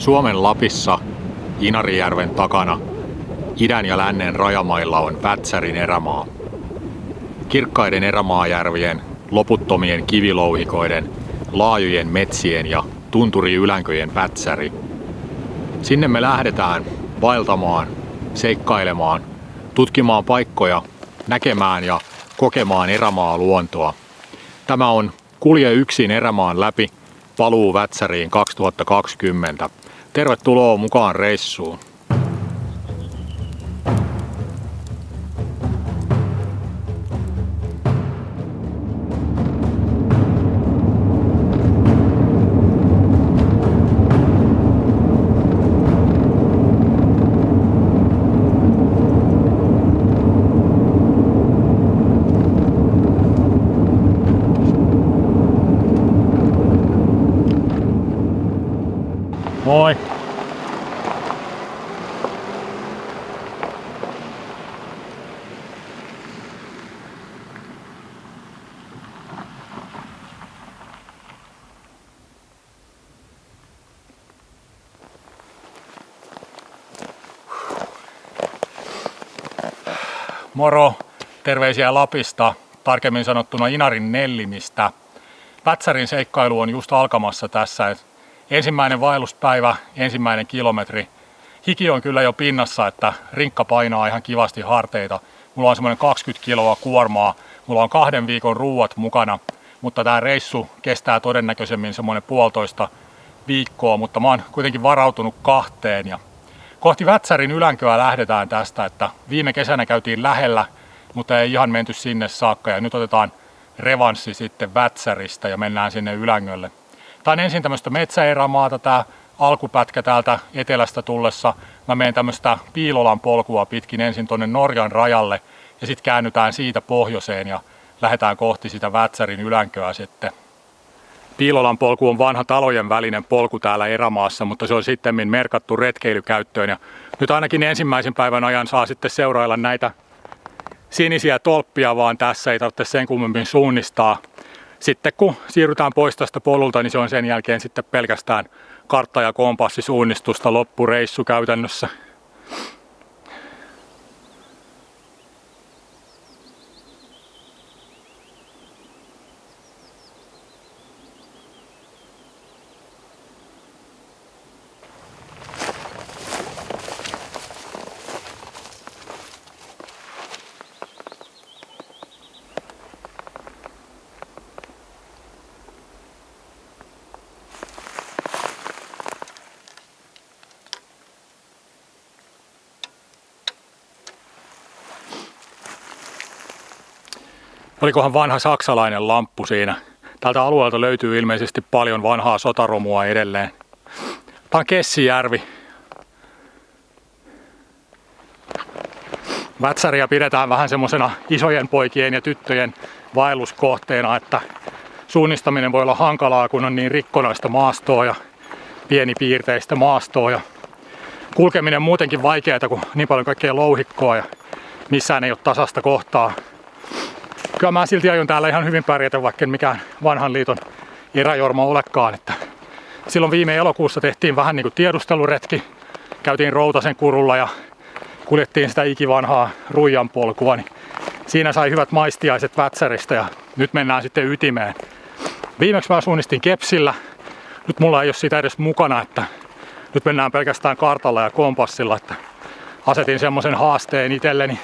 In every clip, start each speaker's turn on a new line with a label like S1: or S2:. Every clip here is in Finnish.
S1: Suomen Lapissa Inarijärven takana idän ja lännen rajamailla on Vätsärin erämaa. Kirkkaiden erämaajärvien, loputtomien kivilouhikoiden, laajojen metsien ja tunturi-ylänköjen Vätsäri. Sinne me lähdetään vaeltamaan, seikkailemaan, tutkimaan paikkoja, näkemään ja kokemaan erämaa-luontoa. Tämä on Kulje yksin erämaan läpi paluu Vätsäriin 2020. Tervetuloa mukaan reissuun. Moi! Moro! Terveisiä Lapista, tarkemmin sanottuna Inarin Nellimistä. Vätsärin seikkailu on just alkamassa tässä. Ensimmäinen vaelluspäivä, ensimmäinen kilometri. Hiki on kyllä jo pinnassa, että rinkka painaa ihan kivasti harteita. Mulla on semmoinen 20 kiloa kuormaa. Mulla on 2 viikon ruuat mukana, mutta tämä reissu kestää todennäköisemmin semmoinen 1,5 viikkoa, mutta mä oon kuitenkin varautunut 2. Ja kohti Vätsärin ylänköä lähdetään tästä, että viime kesänä käytiin lähellä, mutta ei ihan menty sinne saakka ja nyt otetaan revanssi sitten Vätsäristä ja mennään sinne ylänkölle. Tämä on ensin tämmöistä metsäerämaata, tämä alkupätkä täältä etelästä tullessa. Mä menen tämmöistä Piilolan polkua pitkin ensin tuonne Norjan rajalle ja sitten käännytään siitä pohjoiseen ja lähdetään kohti sitä Vätsärin ylänköä sitten. Piilolan polku on vanha talojen välinen polku täällä erämaassa, mutta se on sittemmin merkattu retkeilykäyttöön. Ja nyt ainakin ensimmäisen päivän ajan saa sitten seurailla näitä sinisiä tolppia, vaan tässä ei tarvitse sen kummemmin suunnistaa. Sitten kun siirrytään pois tästä polulta, niin se on sen jälkeen sitten pelkästään kartta- ja kompassisuunnistusta loppureissu käytännössä. Olikohan vanha saksalainen lamppu siinä? Tältä alueelta löytyy ilmeisesti paljon vanhaa sotaromua edelleen. Tämä on Kessijärvi. Vätsäriä pidetään vähän semmoisena isojen poikien ja tyttöjen vaelluskohteena, että suunnistaminen voi olla hankalaa, kun on niin rikkonaista maastoa ja pienipiirteistä maastoa. Ja kulkeminen muutenkin vaikeaa, kun niin paljon kaikkea louhikkoa ja missään ei ole tasasta kohtaa. Kyllä mä silti aion täällä ihan hyvin pärjätä, vaikka en mikään vanhan liiton eräjorma olekaan. Että silloin viime elokuussa tehtiin vähän niin kuin tiedusteluretki. Käytiin Routasen kurulla ja kuljettiin sitä ikivanhaa Ruijan polkua. Niin siinä sai hyvät maistiaiset Vätsäristä ja nyt mennään sitten ytimeen. Viimeksi mä suunnistin kepsillä. Nyt mulla ei ole sitä edes mukana, että nyt mennään pelkästään kartalla ja kompassilla. Että asetin semmoisen haasteen itselleni.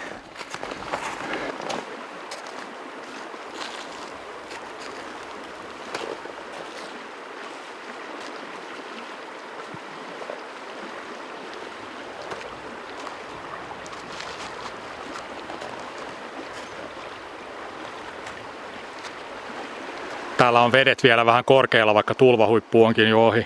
S1: Täällä on vedet vielä vähän korkealla, vaikka tulvahuippu onkin jo ohi.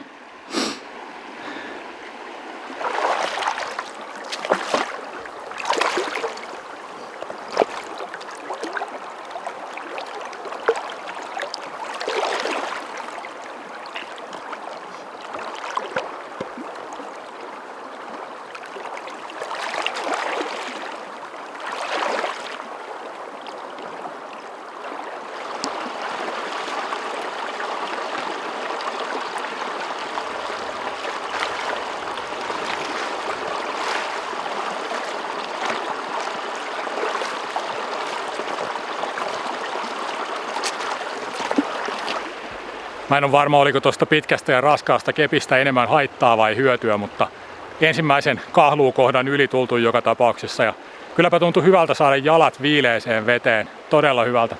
S1: Mä en ole varma, oliko tuosta pitkästä ja raskaasta kepistä enemmän haittaa vai hyötyä, mutta ensimmäisen kahluukohdan yli tultu joka tapauksessa. Ja kylläpä tuntui hyvältä saada jalat viileeseen veteen. Todella hyvältä.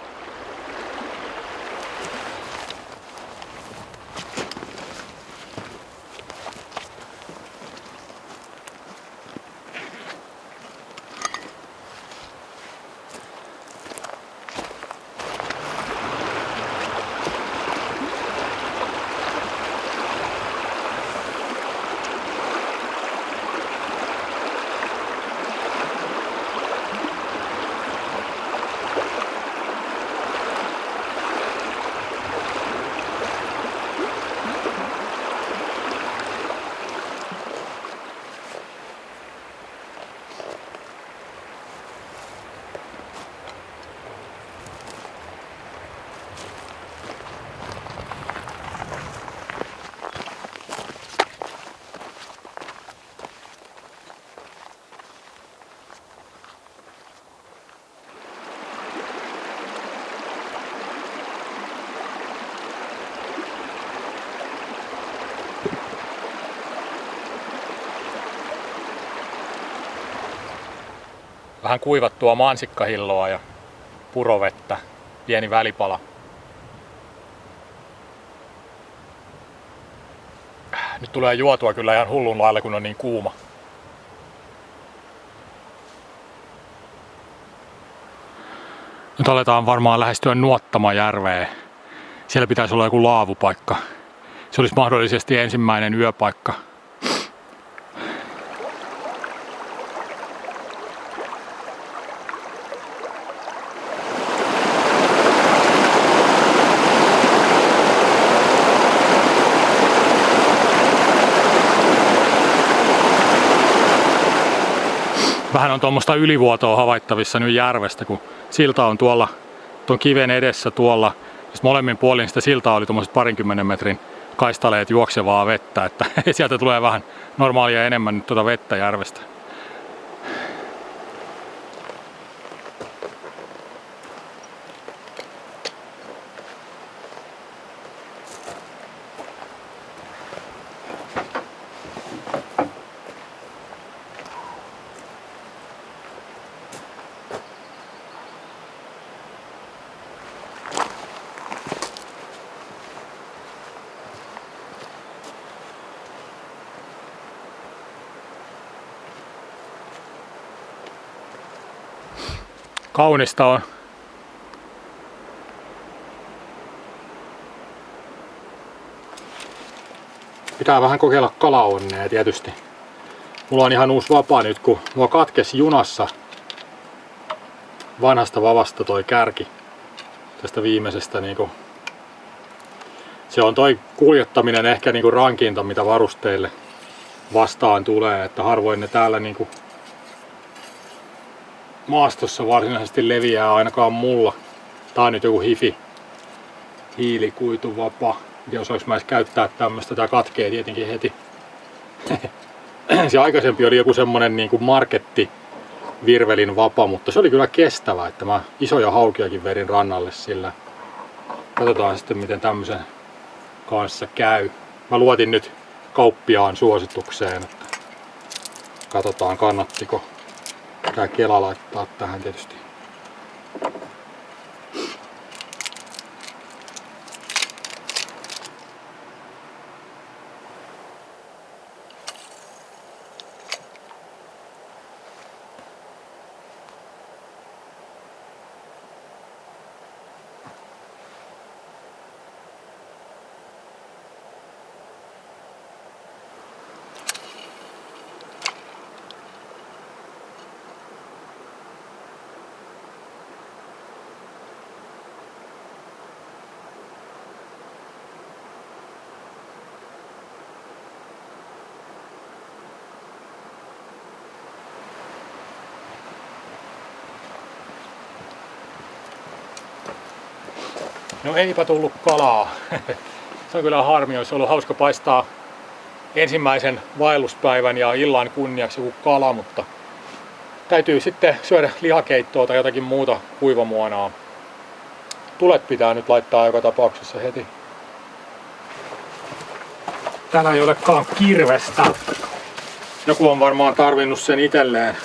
S1: Vähän kuivattua mansikkahilloa ja purovettä, pieni välipala. Nyt tulee juotua kyllä ihan hullun lailla, kun on niin kuuma. Nyt aletaan varmaan lähestyä Nuottamajärveä. Siellä pitäisi olla joku laavupaikka. Se olisi mahdollisesti ensimmäinen yöpaikka. Vähän on tuommoista ylivuotoa havaittavissa nyt järvestä, kun silta on tuolla tuon kiven edessä tuolla. Molemmin puolin sitä siltaa oli tuommoiset 20 metrin kaistaleet juoksevaa vettä, että sieltä tulee vähän normaalia enemmän nyt tuota vettä järvestä. Kaunista on. Pitää vähän kokeilla kalaonnea tietysti. Mulla on ihan uusi vapa nyt, kun mua katkesi junassa vanhasta vavasta toi kärki. Tästä viimeisestä niinku. Se on toi kuljettaminen ehkä niinku rankinta, mitä varusteille vastaan tulee, että harvoin ne täällä niinku maastossa varsinaisesti leviää ainakaan mulla. Tää on nyt joku hiilikuituvapa. En tiedä, osaanko mä edes käyttää tämmöstä. Tää katkee tietenkin heti. Se aikaisempi oli joku semmonen niinku markettivirvelin vapa, mutta se oli kyllä kestävä, että mä isoja haukiakin verin rannalle sillä. Katsotaan sitten miten tämmösen kanssa käy. Mä luotin nyt kauppiaan suositukseen, että katsotaan kannattiko tää kela laittaa tähän tietysti. No eipä tullut kalaa. Se on kyllä harmi, olisi ollut hauska paistaa ensimmäisen vaelluspäivän ja illan kunniaksi joku kala, mutta täytyy sitten syödä lihakeittoa tai jotakin muuta kuivamuonaa. Tulet pitää nyt laittaa joka tapauksessa heti. Täällä ei olekaan kirvestä. Joku on varmaan tarvinnut sen itselleen.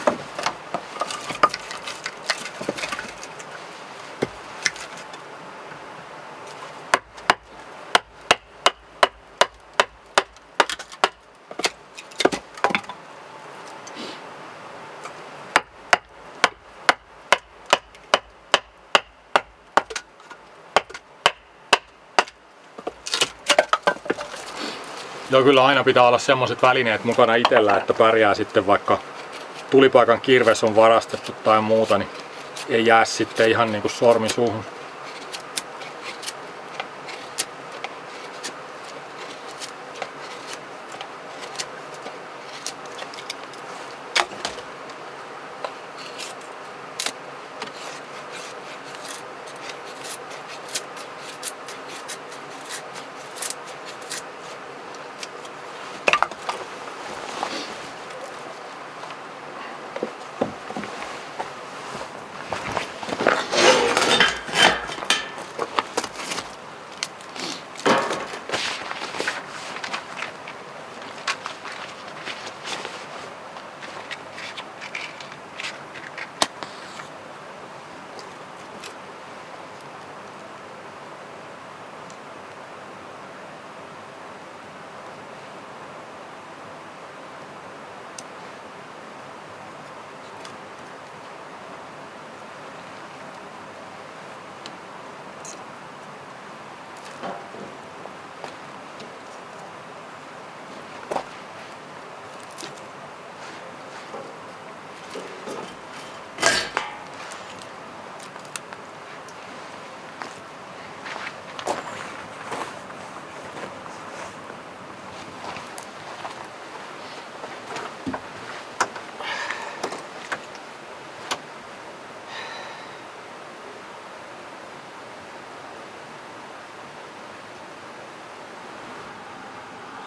S1: Joo, kyllä aina pitää olla semmoiset välineet mukana itsellä, että pärjää sitten, vaikka tulipaikan kirves on varastettu tai muuta, niin ei jää sitten ihan niinku sormi suuhun.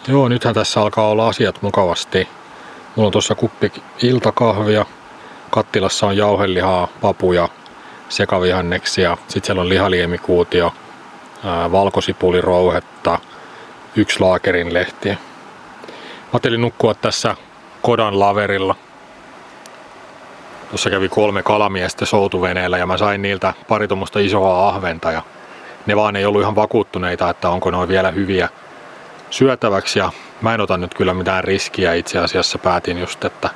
S1: Joo, nythän tässä alkaa olla asiat mukavasti. Mulla on tuossa kuppi iltakahvia, kattilassa on jauhelihaa, papuja, sekavihanneksia, sitten siellä on lihaliemikuutio, valkosipulirouhetta, 1 laakerinlehti. Mä ajattelin nukkua tässä Kodan laverilla. Tuossa kävi 3 kalamiestä soutuveneellä ja mä sain niiltä pari tuommoista isoa ahventa ja ne vaan ei ollut ihan vakuuttuneita, että onko noin vielä hyviä syötäväksi, ja mä en ota nyt kyllä mitään riskiä. Itse asiassa päätin just, että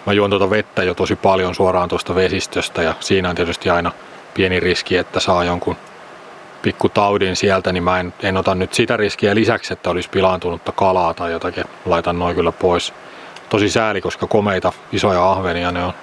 S1: mä juon tuota vettä jo tosi paljon suoraan tuosta vesistöstä ja siinä on tietysti aina pieni riski, että saa jonkun pikku taudin sieltä, niin mä en ota nyt sitä riskiä lisäksi, että olisi pilaantunutta kalaa tai jotakin. Laitan noin kyllä pois. Tosi sääli, koska komeita isoja ahvenia ne on.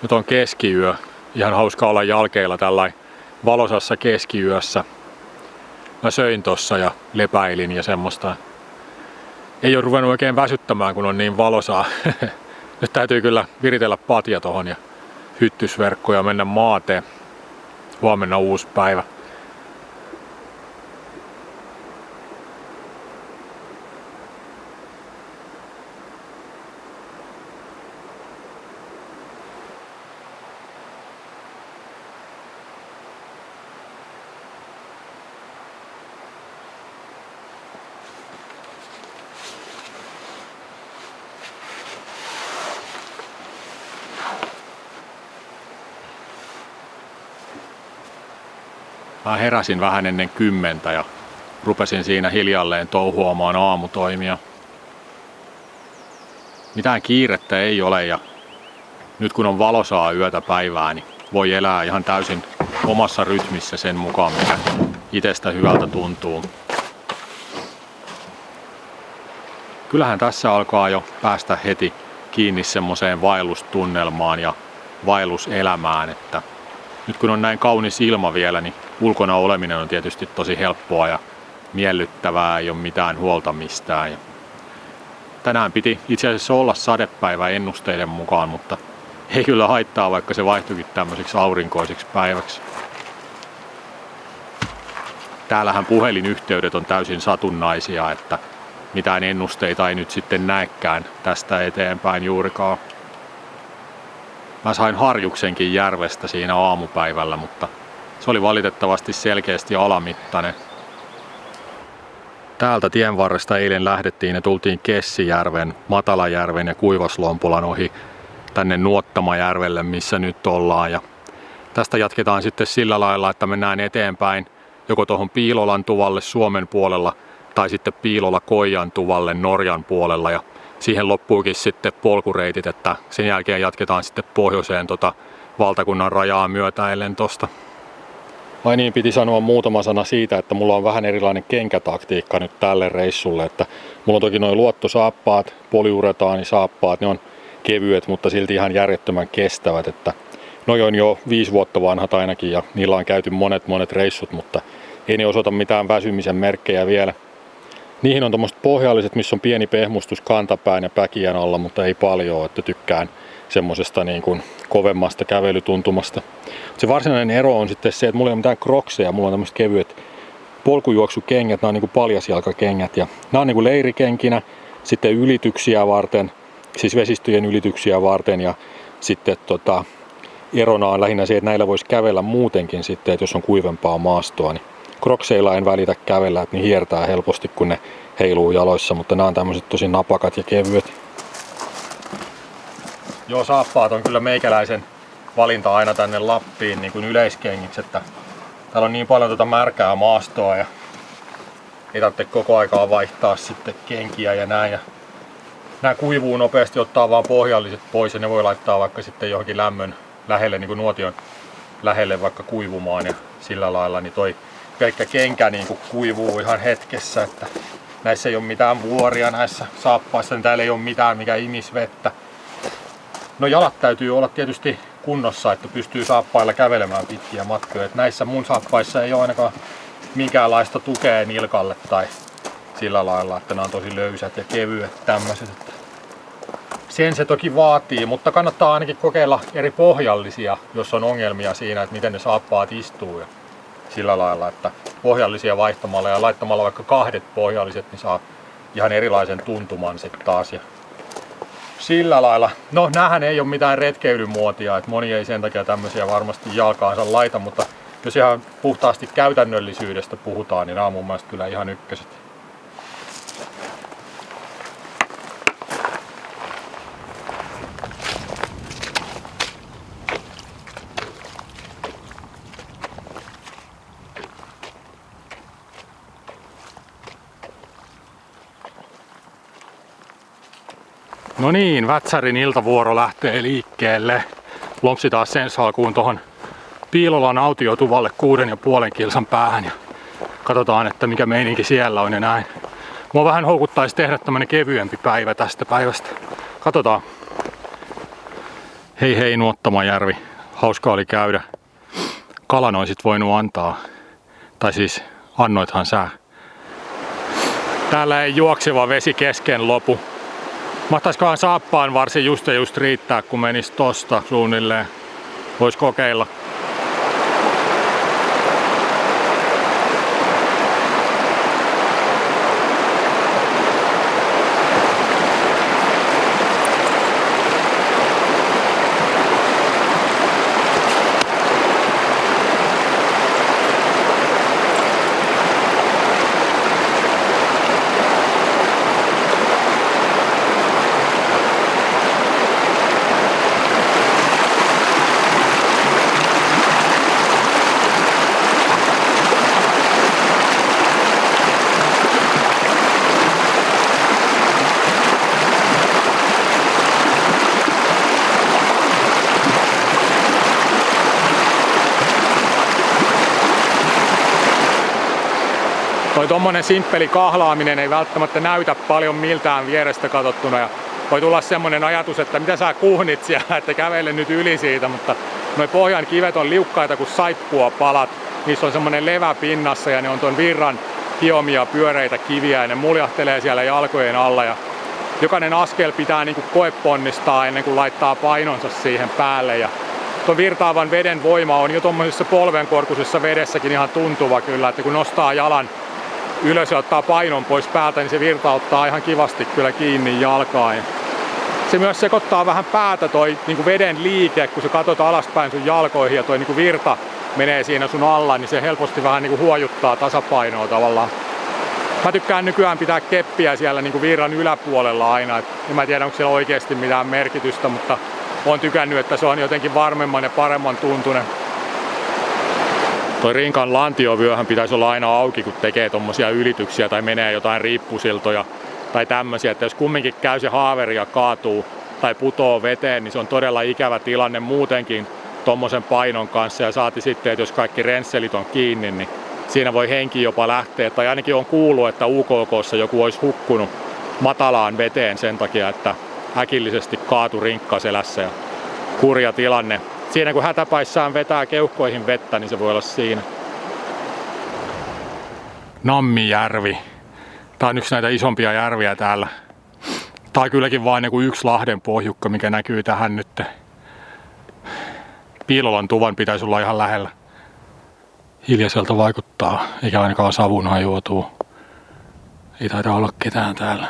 S1: Nyt on keskiyö. Ihan hauska olla jalkeilla tällain valosassa keskiyössä. Mä söin tossa ja lepäilin ja semmoista. Ei ole ruvennut oikein väsyttämään, kun on niin valosaa. Nyt täytyy kyllä viritellä patja tohon ja hyttysverkko ja mennä maateen. Huomenna uusi päivä. Mä heräsin vähän ennen 10 ja rupesin siinä hiljalleen touhuamaan aamutoimia. Mitään kiirettä ei ole ja nyt kun on valosaa yötä päivää, niin voi elää ihan täysin omassa rytmissä sen mukaan, mikä itsestä hyvältä tuntuu. Kyllähän tässä alkaa jo päästä heti kiinni semmoiseen vaellustunnelmaan ja vaelluselämään, että nyt kun on näin kaunis ilma vielä, niin ulkona oleminen on tietysti tosi helppoa ja miellyttävää, ei ole mitään huolta mistään. Ja tänään piti itse asiassa olla sadepäivä ennusteiden mukaan, mutta ei kyllä haittaa, vaikka se vaihtuikin tämmöiseksi aurinkoiseksi päiväksi. täällähän puhelinyhteydet on täysin satunnaisia, että mitään ennusteita ei nyt sitten näekään tästä eteenpäin juurikaan. Mä sain harjuksenkin järvestä siinä aamupäivällä, mutta se oli valitettavasti selkeästi alamittainen. Täältä tien varresta eilen lähdettiin ja tultiin Kessijärven, Matalajärven ja Kuivaslompulan ohi tänne Nuottamajärvelle, missä nyt ollaan. Ja tästä jatketaan sitten sillä lailla, että mennään eteenpäin joko tuohon Piilolan tuvalle Suomen puolella tai sitten Piilola-Koijan tuvalle Norjan puolella. Ja siihen loppuukin sitten polkureitit, että sen jälkeen jatketaan sitten pohjoiseen valtakunnan rajaa myötäillen tosta. Ai niin, piti sanoa muutama sana siitä, että mulla on vähän erilainen kenkätaktiikka nyt tälle reissulle. Että mulla on toki noin luottosaappaat, polyuretaanisaappaat, ne on kevyet, mutta silti ihan järjettömän kestävät. Että noi on jo 5 vuotta vanhat ainakin ja niillä on käyty monet reissut, mutta ei ne osoita mitään väsymisen merkkejä vielä. Niihin on tommoset pohjalliset, missä on pieni pehmustus kantapään ja päkiän alla, mutta ei paljon, että tykkään semmosesta niin kuin kovemmasta kävelytuntumasta. Se varsinainen ero on sitten se, että mulla ei ole mitään Crocseja, mulla on tämmöiset kevyet polkujuoksukengät, nämä on niin kuin paljasjalkakengät ja nämä on niin kuin leirikenkinä, sitten ylityksiä varten, siis vesistöjen ylityksiä varten ja sitten erona on lähinnä se, että näillä voisi kävellä muutenkin sitten, että jos on kuivempaa maastoa, niin Crocseilla en välitä kävellä, että ne hiertää helposti kun ne heiluu jaloissa, mutta nämä on tämmöiset tosi napakat ja kevyet. Joo, saappaat on kyllä meikäläisen valinta aina tänne Lappiin niin kuin yleiskengiksi, että täällä on niin paljon märkää maastoa ja ei tarvitse koko aikaa vaihtaa sitten kenkiä ja näin. Ja nämä kuivuu nopeasti, ottaa vaan pohjalliset pois ja ne voi laittaa vaikka sitten johonkin lämmön lähelle, niin kuin nuotion lähelle vaikka kuivumaan ja sillä lailla, niin toi pelkkä kenkä niin kuin kuivuu ihan hetkessä, että näissä ei ole mitään vuoria näissä saappaissa, niin täällä ei ole mitään mikä imis vettä. No jalat täytyy olla tietysti kunnossa, että pystyy saappailla kävelemään pitkiä matkoja. Et näissä mun saappaissa ei ole ainakaan minkäänlaista tukea nilkalle tai sillä lailla, että nämä on tosi löysät ja kevyet tämmöiset. Sen se toki vaatii, mutta kannattaa ainakin kokeilla eri pohjallisia, jos on ongelmia siinä, että miten ne saappaat istuu. Ja sillä lailla, että pohjallisia vaihtamalla ja laittamalla vaikka 2 pohjalliset, niin saa ihan erilaisen tuntuman sitten taas. Ja sillä lailla. No näähän ei ole mitään retkeilymuotia, että moni ei sen takia tämmöisiä varmasti jalkaansa laita, mutta jos ihan puhtaasti käytännöllisyydestä puhutaan, niin nämä on mun mielestä kyllä ihan ykköset. No niin, Vätsärin iltavuoro lähtee liikkeelle. Lompsi taas sen alkuun tuohon Piilolan autiotuvalle 6,5 kilsan päähän ja katsotaan, että mikä meininki siellä on ja näin. Mua vähän houkuttaisi tehdä tämmönen kevyempi päivä tästä päivästä. Katsotaan. Hei Nuottamajärvi. Hauska oli käydä. Kalan oisit voinut antaa. Tai siis annoithan sä. Täällä ei juokseva vesi kesken lopu. Mahtaisikohan saappaan varsin just riittää, kun menis tosta suunnilleen. Vois kokeilla. Toi tommonen simppeli kahlaaminen ei välttämättä näytä paljon miltään vierestä katsottuna ja voi tulla semmonen ajatus, että mitä sä kuhnit siellä, että kävele nyt yli siitä, mutta noi pohjan kivet on liukkaita kuin saippua palat. Niissä on semmonen levä pinnassa ja ne on ton virran hiomia pyöreitä kiviä ja ne muljahtelee siellä jalkojen alla ja jokainen askel pitää niinku koeponnistaa ennen kuin laittaa painonsa siihen päälle ja tuon virtaavan veden voima on jo tuommoisessa polvenkorkuisessa vedessäkin ihan tuntuva kyllä, että kun nostaa jalan ylös ja ottaa painon pois päältä, niin se virta ottaa ihan kivasti kyllä kiinni jalkaan. Ja se myös sekoittaa vähän päätä toi niin kuin veden liike, kun sä katsot alaspäin sun jalkoihin ja toi niin kuin virta menee siinä sun alla, niin se helposti vähän niin kuin huojuttaa tasapainoa tavallaan. Mä tykkään nykyään pitää keppiä siellä niin kuin virran yläpuolella aina. En mä tiedä, onko siellä oikeasti mitään merkitystä, mutta oon tykännyt, että se on jotenkin varmemman ja paremman tuntunen. Toi Rinkan lantiovyöhän pitäisi olla aina auki, kun tekee tommosia ylityksiä tai menee jotain riippusiltoja tai tämmösiä. Että jos kumminkin käy se haaveri ja kaatuu tai putoo veteen, niin se on todella ikävä tilanne muutenkin tommosen painon kanssa. Ja saati sitten, että jos kaikki rensselit on kiinni, niin siinä voi henki jopa lähteä. Tai ainakin on kuullut, että UKK:ssa joku olisi hukkunut matalaan veteen sen takia, että äkillisesti kaatu rinkkaselässä ja kurja tilanne. Siinä kun hätäpäissään vetää keuhkoihin vettä, niin se voi olla siinä. Nammijärvi. Tää on yksi näitä isompia järviä täällä. Tää on kylläkin vain joku yksi Lahden pohjukka, mikä näkyy tähän nyt. Piilolan tuvan pitäisi olla ihan lähellä. Hiljaiselta vaikuttaa, eikä ainakaan savun hajuotuu. Ei taida olla ketään täällä.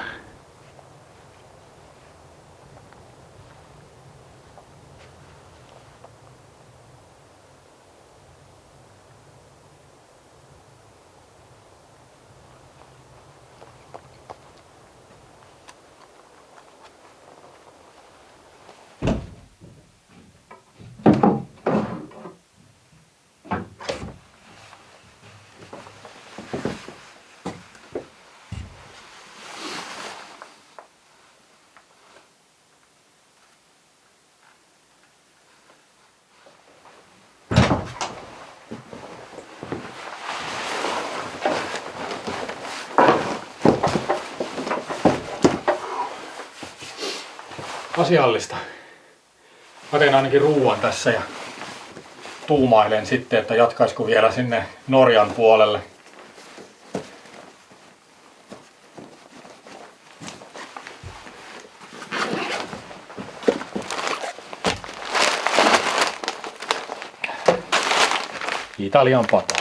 S1: Asiallista. Mä teen ainakin ruuan tässä ja tuumailen sitten, että jatkaisiko vielä sinne Norjan puolelle. Italian pataa.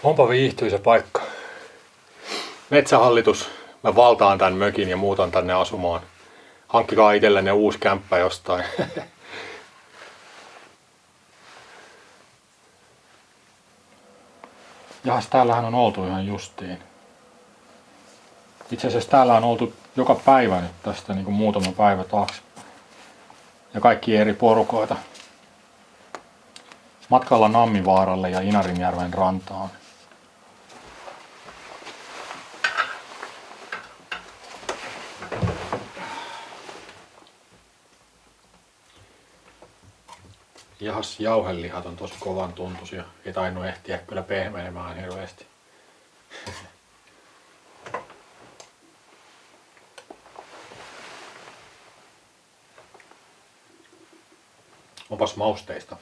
S1: Onpa viihtyisä paikka. Metsähallitus, mä valtaan tän mökin ja muutan tänne asumaan. Hankkikaa itsellenne uusi kämppä jostain. Jahas, täällähän on oltu ihan justiin. Itse asiassa täällä on oltu joka päivä nyt tästä niin kuin muutama päivä taaksepäin. Ja kaikki eri porukoita. Matkalla Nammivaaralle ja Inarinjärven rantaan. Jahas, jauhelihat on tosi kovan tuntuisia. Ei tainnut ehtiä kyllä pehmenemään hirveästi. Onpas mausteista.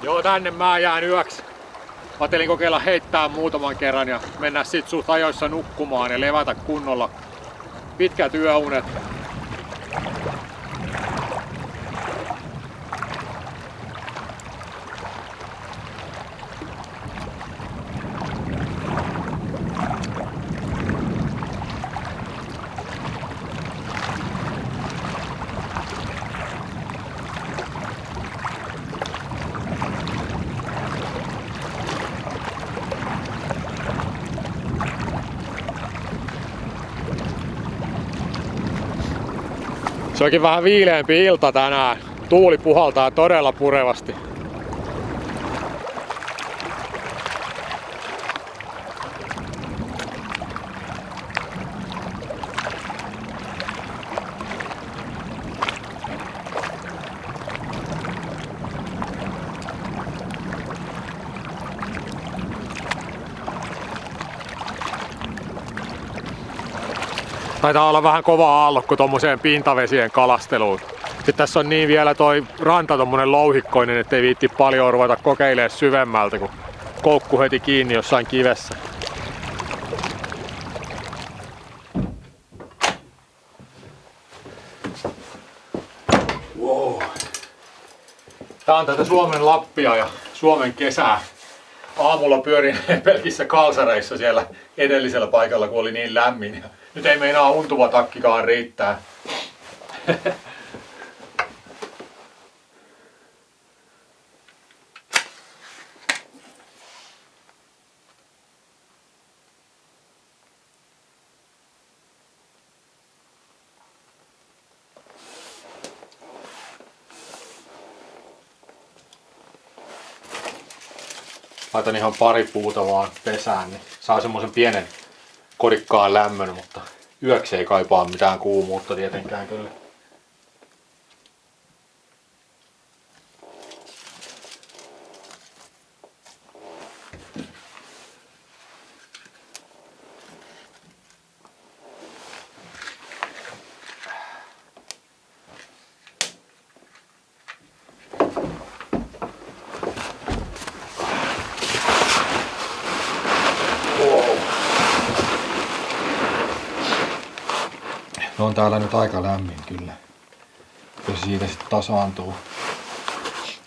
S1: Joo, tänne mä jään yöksi. Mä ajattelin kokeilla heittää muutaman kerran ja mennä sit suht ajoissa nukkumaan ja levätä kunnolla. Pitkät yöunet. Se onkin vähän viileämpi ilta tänään. Tuuli puhaltaa todella purevasti. Taitaa olla vähän kova aallokko tommoseen pintavesien kalasteluun. Sitten tässä on niin vielä toi ranta tommonen louhikkoinen, ettei viitti paljon ruveta kokeilemaan syvemmältä, kun koukku heti kiinni jossain kivessä. Wow. Tää on tätä Suomen Lappia ja Suomen kesää. Aamulla pyörin pelkissä kalsareissa siellä edellisellä paikalla, kun oli niin lämmin. Ja nyt ei meinaa untuva takkikaan riittää. Laitan ihan pari puuta vaan pesään, niin saa semmoisen pienen kodikkaan lämmön, mutta yöksi ei kaipaa mitään kuumuutta tietenkään kyllä. No on täällä nyt aika lämmin kyllä. Ja se siitä sitten tasaantuu.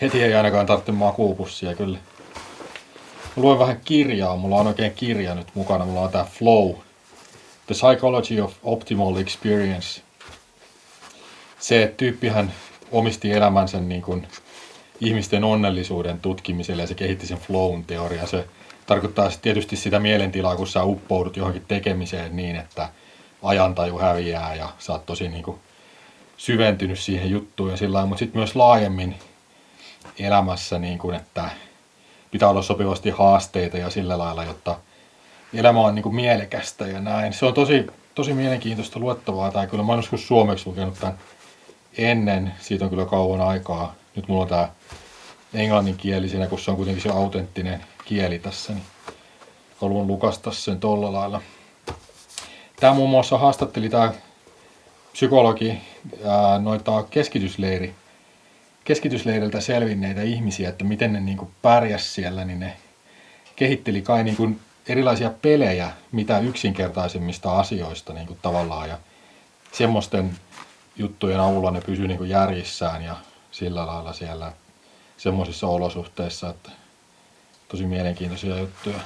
S1: Heti ei ainakaan tarvitse makuupussia kyllä. Mä luen vähän kirjaa, mulla on oikein kirja nyt mukana. Mulla on tää Flow. The Psychology of Optimal Experience. Se tyyppihän omisti elämänsä niin kuin ihmisten onnellisuuden tutkimiselle ja se kehitti sen flown teoriaa. Se tarkoittaa tietysti sitä mielentilaa, kun sä uppoudut johonkin tekemiseen niin, että ajantaju häviää ja sä oot tosi niin kuin syventynyt siihen juttuun ja sillä lailla, mutta sitten myös laajemmin elämässä, niin kuin, että pitää olla sopivasti haasteita ja sillä lailla, jotta elämä on niin kuin mielekästä ja näin. Se on tosi mielenkiintoista luettavaa. Tai kyllä mä oon joskus suomeksi lukenut tämän ennen, siitä on kyllä kauan aikaa. Nyt mulla on tää englanninkielisenä, kun se on kuitenkin se autenttinen kieli tässä, niin haluan lukasta sen tolla lailla. Tää muun muassa haastatteli tää psykologi noita keskitysleiriltä selvinneitä ihmisiä, että miten ne niinku pärjäs siellä, niin ne kehitteli kai niinku erilaisia pelejä, mitä yksinkertaisimmista asioista niinku tavallaan, ja semmoisten juttujen avulla ne pysyi niinku järjissään ja sillä lailla siellä semmoisissa olosuhteissa, että tosi mielenkiintoisia juttuja.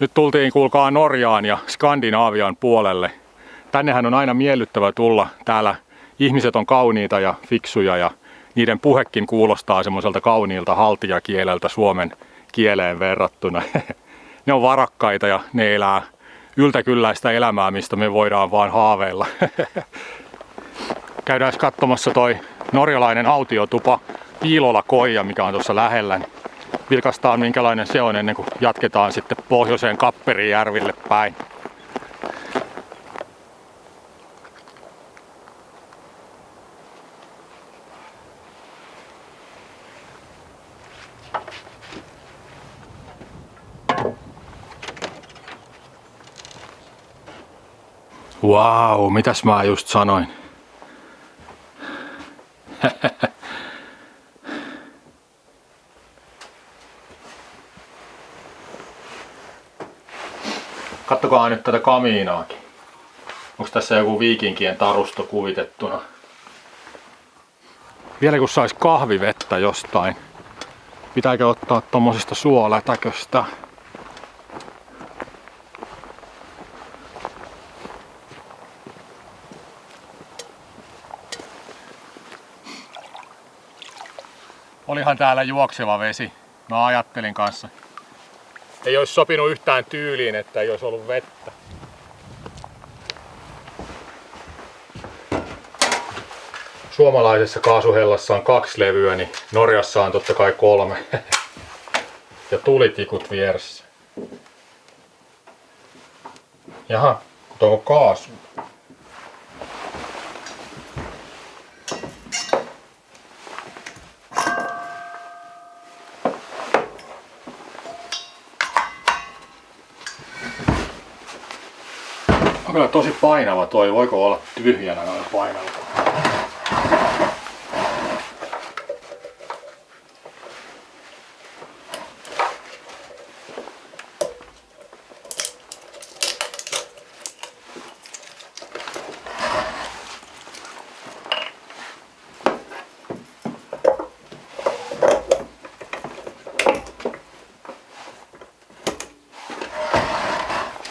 S1: Nyt tultiin kuulkaa Norjaan ja Skandinaavian puolelle. Tännehän on aina miellyttävä tulla. Täällä ihmiset on kauniita ja fiksuja ja niiden puhekin kuulostaa semmoiselta kauniilta haltijakieleltä suomen kieleen verrattuna. Ne on varakkaita ja ne elää yltäkylläistä elämää, mistä me voidaan vaan haaveilla. Käydään katsomassa toi norjalainen autiotupa Piilola Koija, mikä on tuossa lähellä. Vilkaistaan minkälainen se on ennen kuin jatketaan sitten pohjoiseen Kapperijärville päin. Vau, mitäs mä just sanoin? Kattokaa nyt tätä kamiinaakin. Onko tässä joku viikinkien tarusto kuvitettuna? Vielä kun sais kahvivettä jostain. Pitääkö ottaa tommosesta suolätäköstä? Olihan täällä juokseva vesi. Mä ajattelin kanssa. Ei olisi sopinut yhtään tyyliin, että ei olisi ollut vettä. Suomalaisessa kaasuhellassa on 2 levyä, niin Norjassa on totta kai 3. Ja tulitikut vieressä. Jaha, onko kaasu? On kyllä tosi painava toi. Voiko olla tyhjänä noin painava?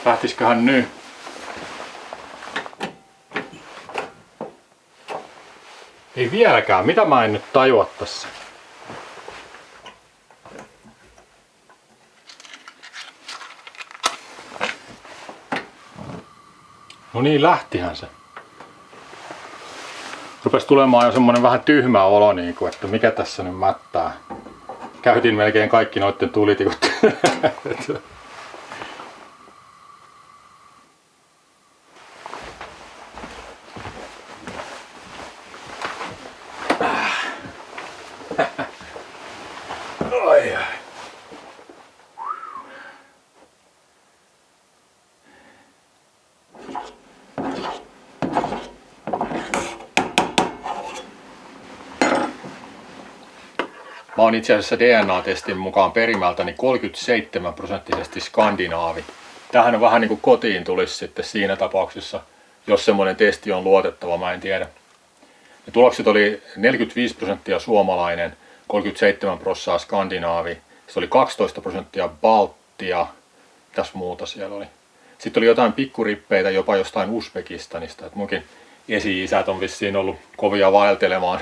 S1: Lähtisiköhän nyt? Ei vieläkään. Mitä mä en nyt tajua tässä? No niin, lähtihän se. Rupes tulemaan jo semmonen vähän tyhmä olo, että mikä tässä nyt mättää. Käytin melkein kaikki noitten tulitikut. Mä oon itse asiassa DNA-testin mukaan perimältäni 37% skandinaavi. Tämähän on vähän niin kuin kotiin tulisi sitten siinä tapauksessa, jos semmoinen testi on luotettava, mä en tiedä. Ja tulokset oli 45% suomalainen, 37% skandinaavi, sitten oli 12% Baltia, mitäs muuta siellä oli. Sitten oli jotain pikkurippeitä jopa jostain Uzbekistanista, että munkin esi-isät on vissiin ollut kovia vaeltelemaan.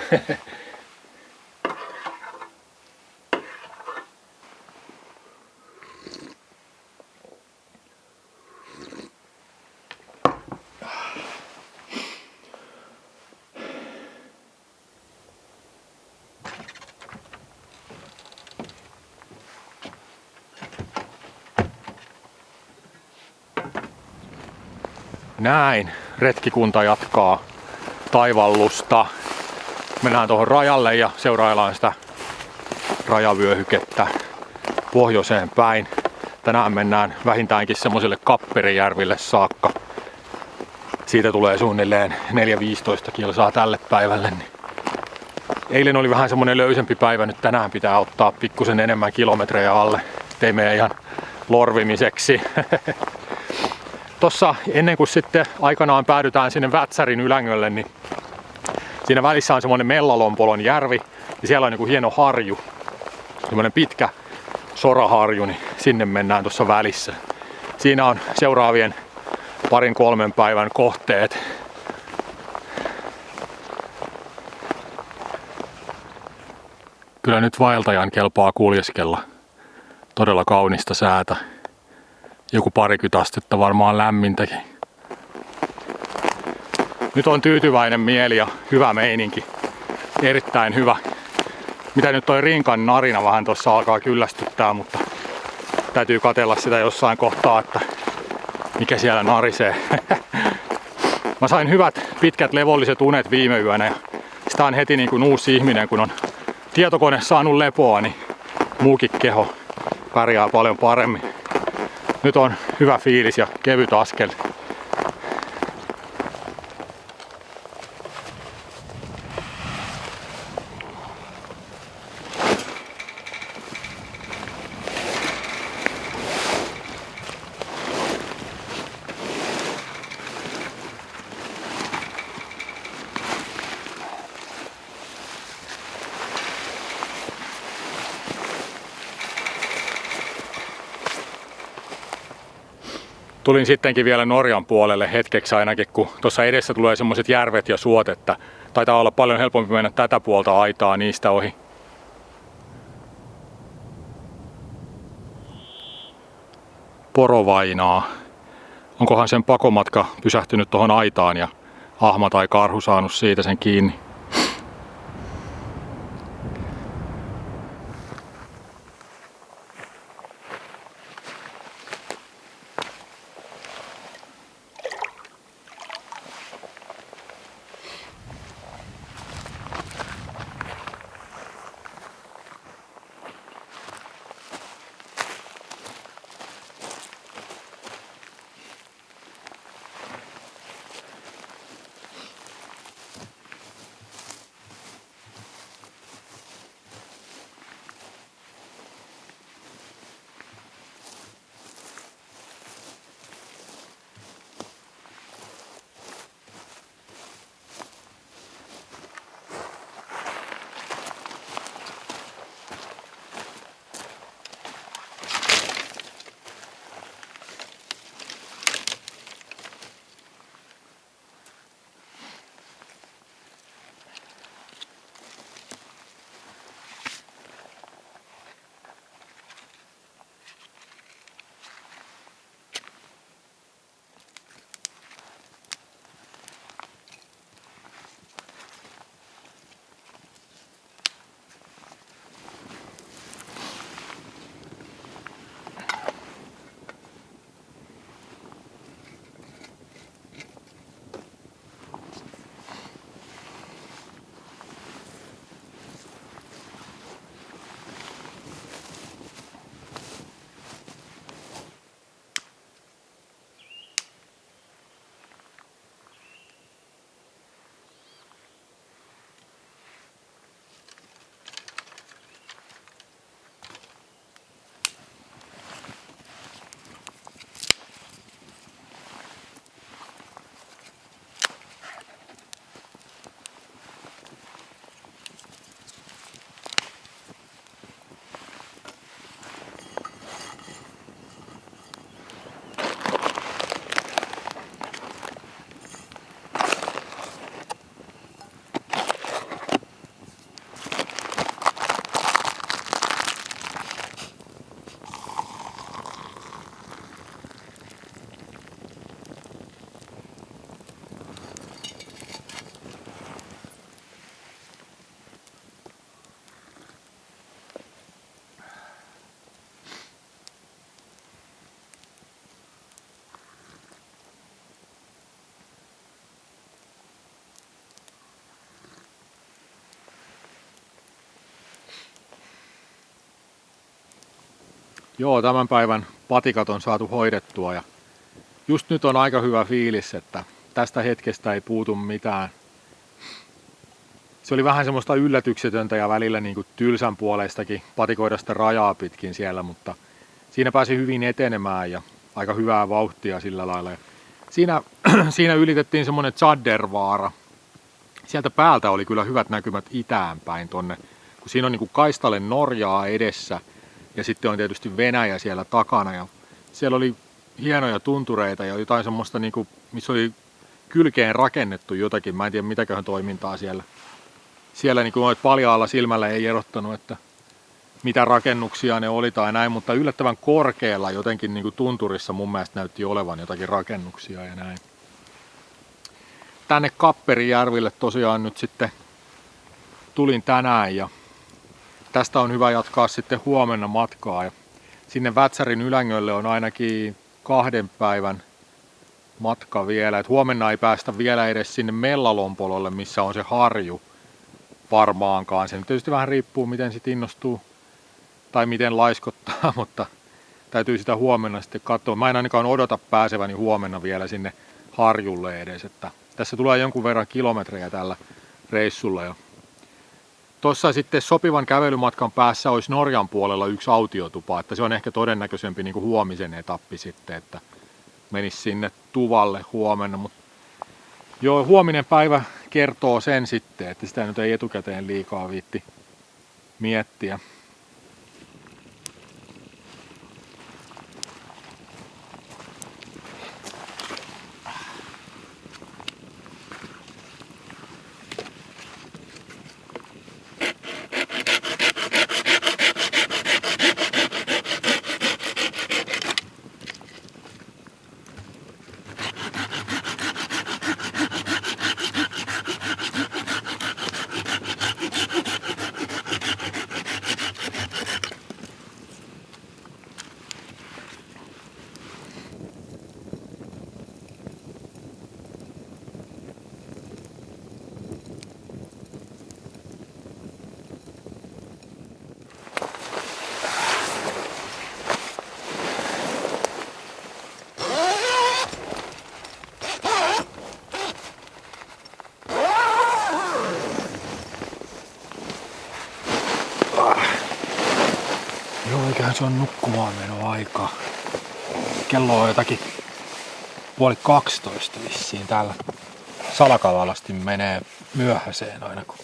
S1: Näin, retkikunta jatkaa taivallusta. Mennään tuohon rajalle ja seuraillaan sitä rajavyöhykettä pohjoiseen päin. Tänään mennään vähintäänkin semmoiselle Kapperijärville saakka. Siitä tulee suunnilleen 4-15 kilsaa tälle päivälle. Eilen oli vähän semmonen löysempi päivä, nyt tänään pitää ottaa pikkusen enemmän kilometrejä alle. Teimme ihan lorvimiseksi. Tossa ennen kuin sitten aikanaan päädytään sinne Vätsärin ylängölle, niin siinä välissä on semmoinen Mellalompolon järvi ja siellä on niin kuin hieno harju, semmoinen pitkä soraharju, niin sinne mennään tuossa välissä. Siinä on seuraavien 2-3 päivän kohteet. Kyllä nyt vaeltajan kelpaa kuljeskella. Todella kaunista säätä. Joku 20 astetta varmaan lämmintäkin. Nyt on tyytyväinen mieli ja hyvä meininki. Erittäin hyvä. Mitä nyt toi rinkan narina vähän tuossa alkaa kyllästyttää, mutta täytyy katsella sitä jossain kohtaa, että mikä siellä narisee. Mä sain hyvät pitkät levolliset unet viime yönä ja sitä on heti niin kuin uusi ihminen, kun on tietokone saanut lepoa, niin muukin keho pärjää paljon paremmin. Nyt on hyvä fiilis ja kevyt askel. Tulin sittenkin vielä Norjan puolelle hetkeksi ainakin, kun tuossa edessä tulee semmoiset järvet ja suot, että taitaa olla paljon helpompi mennä tätä puolta aitaa niistä ohi. porovainaa. Onkohan sen pakomatka pysähtynyt tuohon aitaan ja ahma tai karhu saanut siitä sen kiinni. Joo, tämän päivän patikat on saatu hoidettua ja just nyt on aika hyvä fiilis, että tästä hetkestä ei puutu mitään. Se oli vähän semmoista yllätyksetöntä ja välillä niin kuin tylsän puoleistakin patikoida sitä rajaa pitkin siellä, mutta siinä pääsi hyvin etenemään ja aika hyvää vauhtia sillä lailla. Ja siinä ylitettiin semmoinen Tsaddervaara. Sieltä päältä oli kyllä hyvät näkymät itään päin tonne, kun siinä on niin kuin Kaistalle Norjaa edessä. Ja sitten on tietysti Venäjä siellä takana ja siellä oli hienoja tuntureita ja jotain semmoista, niinku, missä oli kylkeen rakennettu jotakin. Mä en tiedä mitäköhän toimintaa siellä. Siellä niinku paljaalla silmällä ei erottanut, että mitä rakennuksia ne oli tai näin, mutta yllättävän korkealla jotenkin niinku tunturissa mun mielestä näytti olevan jotakin rakennuksia ja näin. Tänne Kapperijärville tosiaan nyt sitten tulin tänään ja tästä on hyvä jatkaa sitten huomenna matkaa ja sinne Vätsärin Ylängölle on ainakin 2 päivän matka vielä. Et huomenna ei päästä vielä edes sinne Mellalompololle, missä on se harju varmaankaan. Se tietysti vähän riippuu, miten sit innostuu tai miten laiskottaa, mutta täytyy sitä huomenna sitten katsoa. Mä en ainakaan odota pääseväni huomenna vielä sinne harjulle edes. Että tässä tulee jonkun verran kilometrejä tällä reissulla jo. Tuossa sitten sopivan kävelymatkan päässä olisi Norjan puolella yksi autiotupa, että se on ehkä todennäköisempi niin kuin huomisen etappi sitten, että menisi sinne Tuvalle huomenna. Mutta joo, huominen päivä kertoo sen sitten, että sitä nyt ei etukäteen liikaa viitti miettiä. se on nukkumaan menoaika. Kello on jotakin 11:30 vissiin täällä. Salakavalasti menee myöhäiseen aina, kun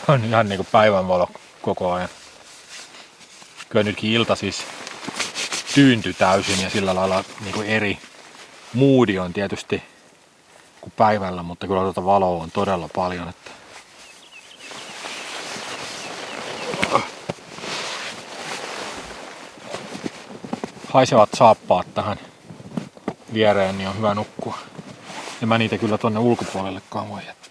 S1: on ihan niinku päivänvalo koko ajan. Kyllä nytkin ilta siis tyyntyi täysin ja sillä lailla niinku eri moodi on tietysti kuin päivällä, mutta kyllä tuota valoa on todella paljon. Että haisevat saappaat tähän viereen, niin on hyvä nukkua. Ja mä niitä kyllä tonne ulkopuolellekaan voi jättää.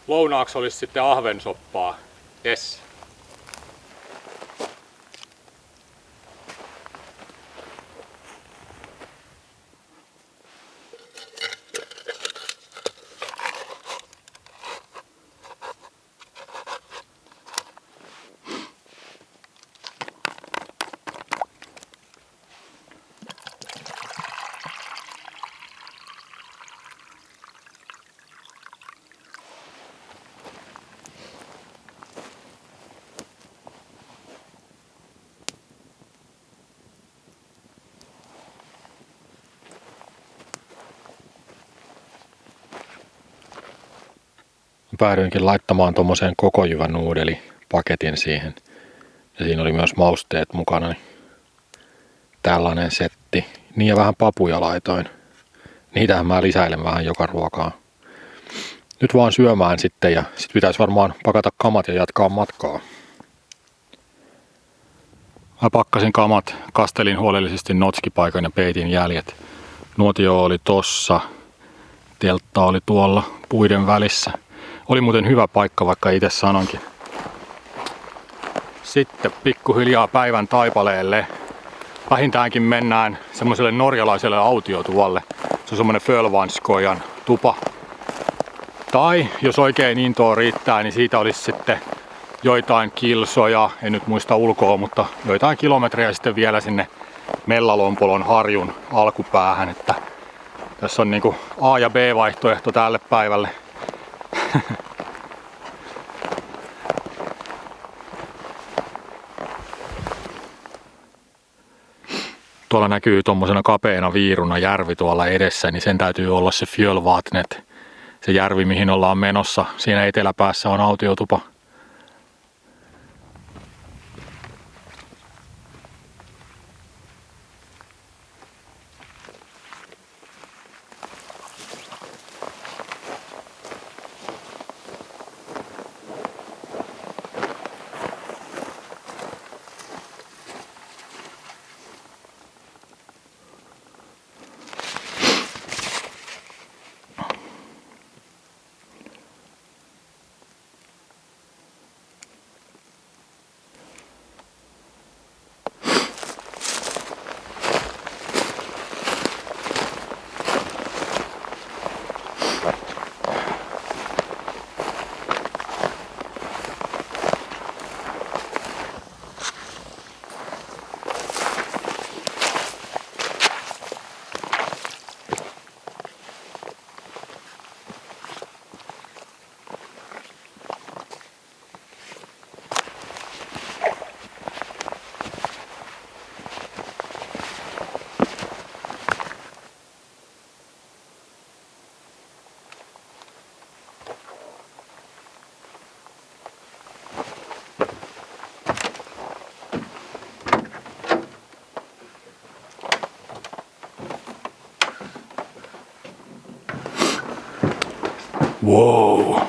S1: Lounaaksi olisi sitten ahvensoppaa. Yes. Päädyinkin laittamaan tuommoiseen koko jyvän nuudelipaketin siihen. Ja siinä oli myös mausteet mukana. Niin tällainen setti. Niin ja vähän papuja laitoin. Niitähän mä lisäilen vähän joka ruokaan. Nyt vaan syömään sitten ja sit pitäisi varmaan pakata kamat ja jatkaa matkaa. Mä pakkasin kamat, kastelin huolellisesti notskipaikan ja peitin jäljet. Nuotio oli tossa. Teltta oli tuolla puiden välissä. Oli muuten hyvä paikka, vaikka itse sanonkin. Sitten pikkuhiljaa päivän taipaleelle. Vähintäänkin mennään semmoiselle norjalaiselle autiotuvalle. Se on semmoinen Fölvanskojan tupa. Tai jos oikein intoa riittää, niin siitä olisi sitten joitain kilsoja, en nyt muista ulkoa, mutta joitain kilometrejä sitten vielä sinne Mellalompolon harjun alkupäähän. Että tässä on niinku A- ja B-vaihtoehto tälle päivälle. Tuolla näkyy tuommoisena kapeana viiruna järvi tuolla edessä, niin sen täytyy olla se Fjölvatnet, se järvi mihin ollaan menossa. Siinä eteläpäässä on autiotupa. Wow.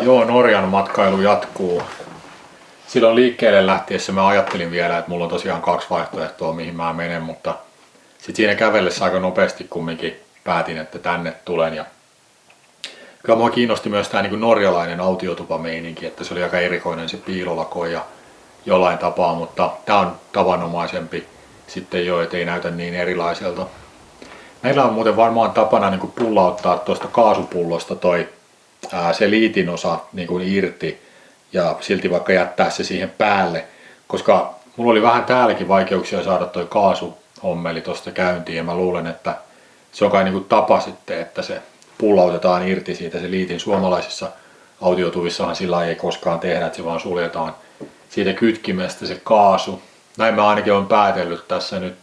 S1: Joo, Norjan matkailu jatkuu. Silloin liikkeelle lähtiessä mä ajattelin vielä, että mulla on tosiaan 2 vaihtoehtoa mihin mä menen, mutta sitten siinä kävellessä aika nopeasti kumminkin päätin, että tänne tulen. Ja kyllä mua kiinnosti myös tämä niin norjalainen autiotupameininki, että se oli aika erikoinen se piilolako ja jollain tapaa, mutta tämä on tavanomaisempi sitten jo, ettei näytä niin erilaiselta. Meillä on muuten varmaan tapana niin pullauttaa tuosta kaasupullosta se liitinosa niin irti ja silti vaikka jättää se siihen päälle, koska mulla oli vähän täälläkin vaikeuksia saada toi kaasuhommeli tuosta käyntiin ja mä luulen, että se on kai niin tapa sitten, että se pullautetaan irti siitä se liitin. Suomalaisissa autiotuvissahan sillä ei koskaan tehdä, että se vaan suljetaan siitä kytkimestä se kaasu. Näin mä ainakin olen päätellyt tässä nyt.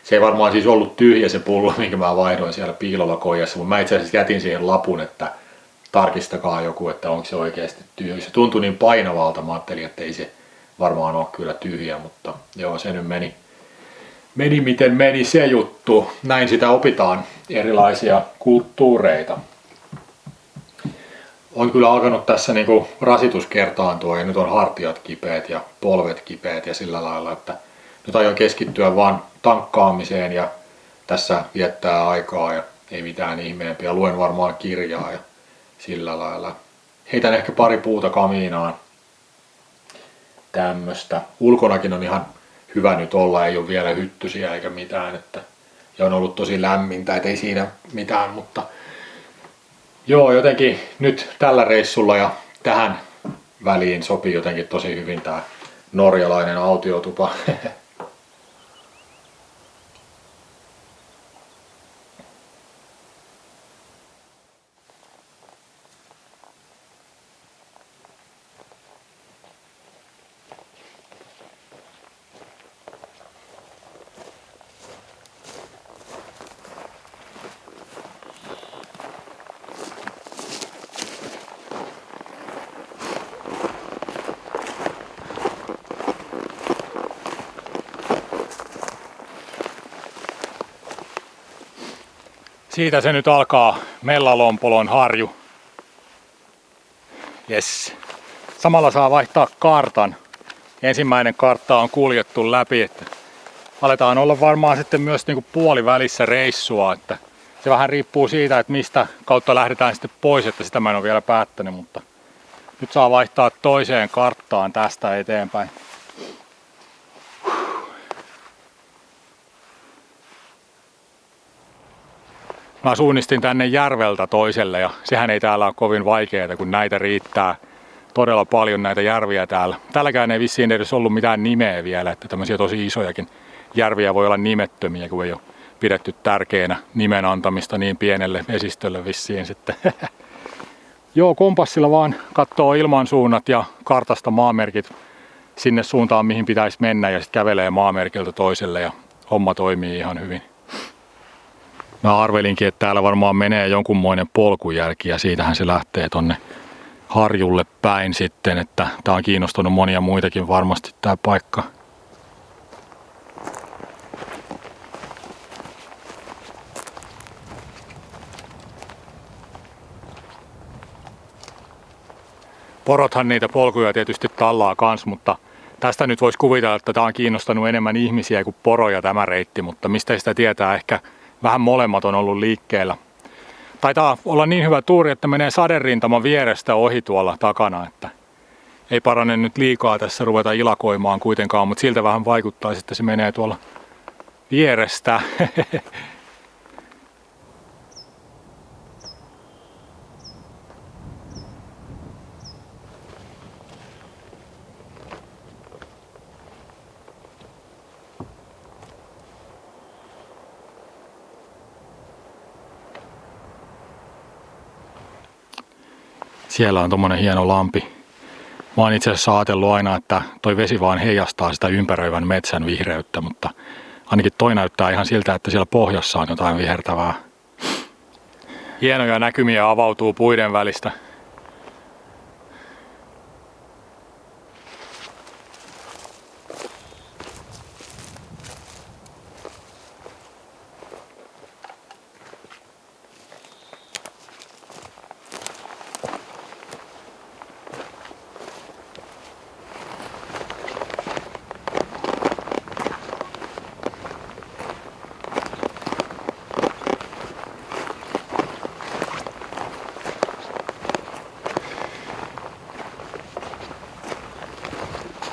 S1: Se ei varmaan siis ollut tyhjä se pullo, minkä mä vaihdoin siellä piilolakoijassa, mutta mä itse asiassa jätin siihen lapun, että tarkistakaa joku, että onko se oikeasti tyhjä. Se tuntui niin painavalta, mä ajattelin, että ei se varmaan ole kyllä tyhjä, mutta joo, se nyt meni miten meni se juttu. Näin sitä opitaan erilaisia kulttuureita. On kyllä alkanut tässä niinku rasitus kertaantua ja nyt on hartiat kipeät ja polvet kipeät ja sillä lailla, että nyt aion keskittyä vaan tankkaamiseen ja tässä viettää aikaa ja ei mitään ihmeempiä. Luen varmaan kirjaa ja sillä lailla. Heitän ehkä pari puuta kamiinaan. Tämmöstä. Ulkonakin on ihan hyvä nyt olla, ei ole vielä hyttysiä eikä mitään. Ja on ollut tosi lämmintä, et ei siinä mitään, mutta joo, jotenkin nyt tällä reissulla ja tähän väliin sopii jotenkin tosi hyvin tää norjalainen autiotupa. Siitä se nyt alkaa Mellalompolon harju. Yes. Samalla saa vaihtaa kartan. Ensimmäinen kartta on kuljettu läpi, että aletaan olla varmaan sitten myös niinku puolivälissä reissua, että se vähän riippuu siitä, että mistä kautta lähdetään sitten pois, että sitä mä en ole vielä päättänyt, mutta nyt saa vaihtaa toiseen karttaan tästä eteenpäin. Mä suunnistin tänne järveltä toiselle ja sehän ei täällä ole kovin vaikeaa, kun näitä riittää todella paljon näitä järviä täällä. Tälläkään ei vissiin edes ollut mitään nimeä vielä, että tämmöisiä tosi isojakin järviä voi olla nimettömiä, kun ei ole pidetty tärkeänä nimen antamista niin pienelle vesistölle vissiin sitten. Joo, kompassilla vaan katsoo ilmansuunnat ja kartasta maamerkit sinne suuntaan, mihin pitäisi mennä ja sitten kävelee maamerkiltä toiselle ja homma toimii ihan hyvin. Mä arvelinkin, että täällä varmaan menee jonkunmoinen polkujälki ja siitähän se lähtee tonne harjulle päin sitten, että tää on kiinnostunut monia muitakin varmasti tää paikka. Porothan niitä polkuja tietysti tallaa kans, mutta tästä nyt voisi kuvitella, että tää on kiinnostanut enemmän ihmisiä kuin poroja tämä reitti, mutta mistä sitä tietää, ehkä vähän molemmat on ollut liikkeellä. Taitaa olla niin hyvä tuuri, että menee saderintaman vierestä ohi tuolla takana, että ei parane nyt liikaa tässä ruveta ilakoimaan kuitenkaan, mutta siltä vähän vaikuttaa, että se menee tuolla vierestä. Siellä on tommonen hieno lampi. Mä oon itse asiassa ajatellut aina, että toi vesi vaan heijastaa sitä ympäröivän metsän vihreyttä, mutta ainakin toi näyttää ihan siltä, että siellä pohjassa on jotain vihertävää. Hienoja näkymiä avautuu puiden välistä.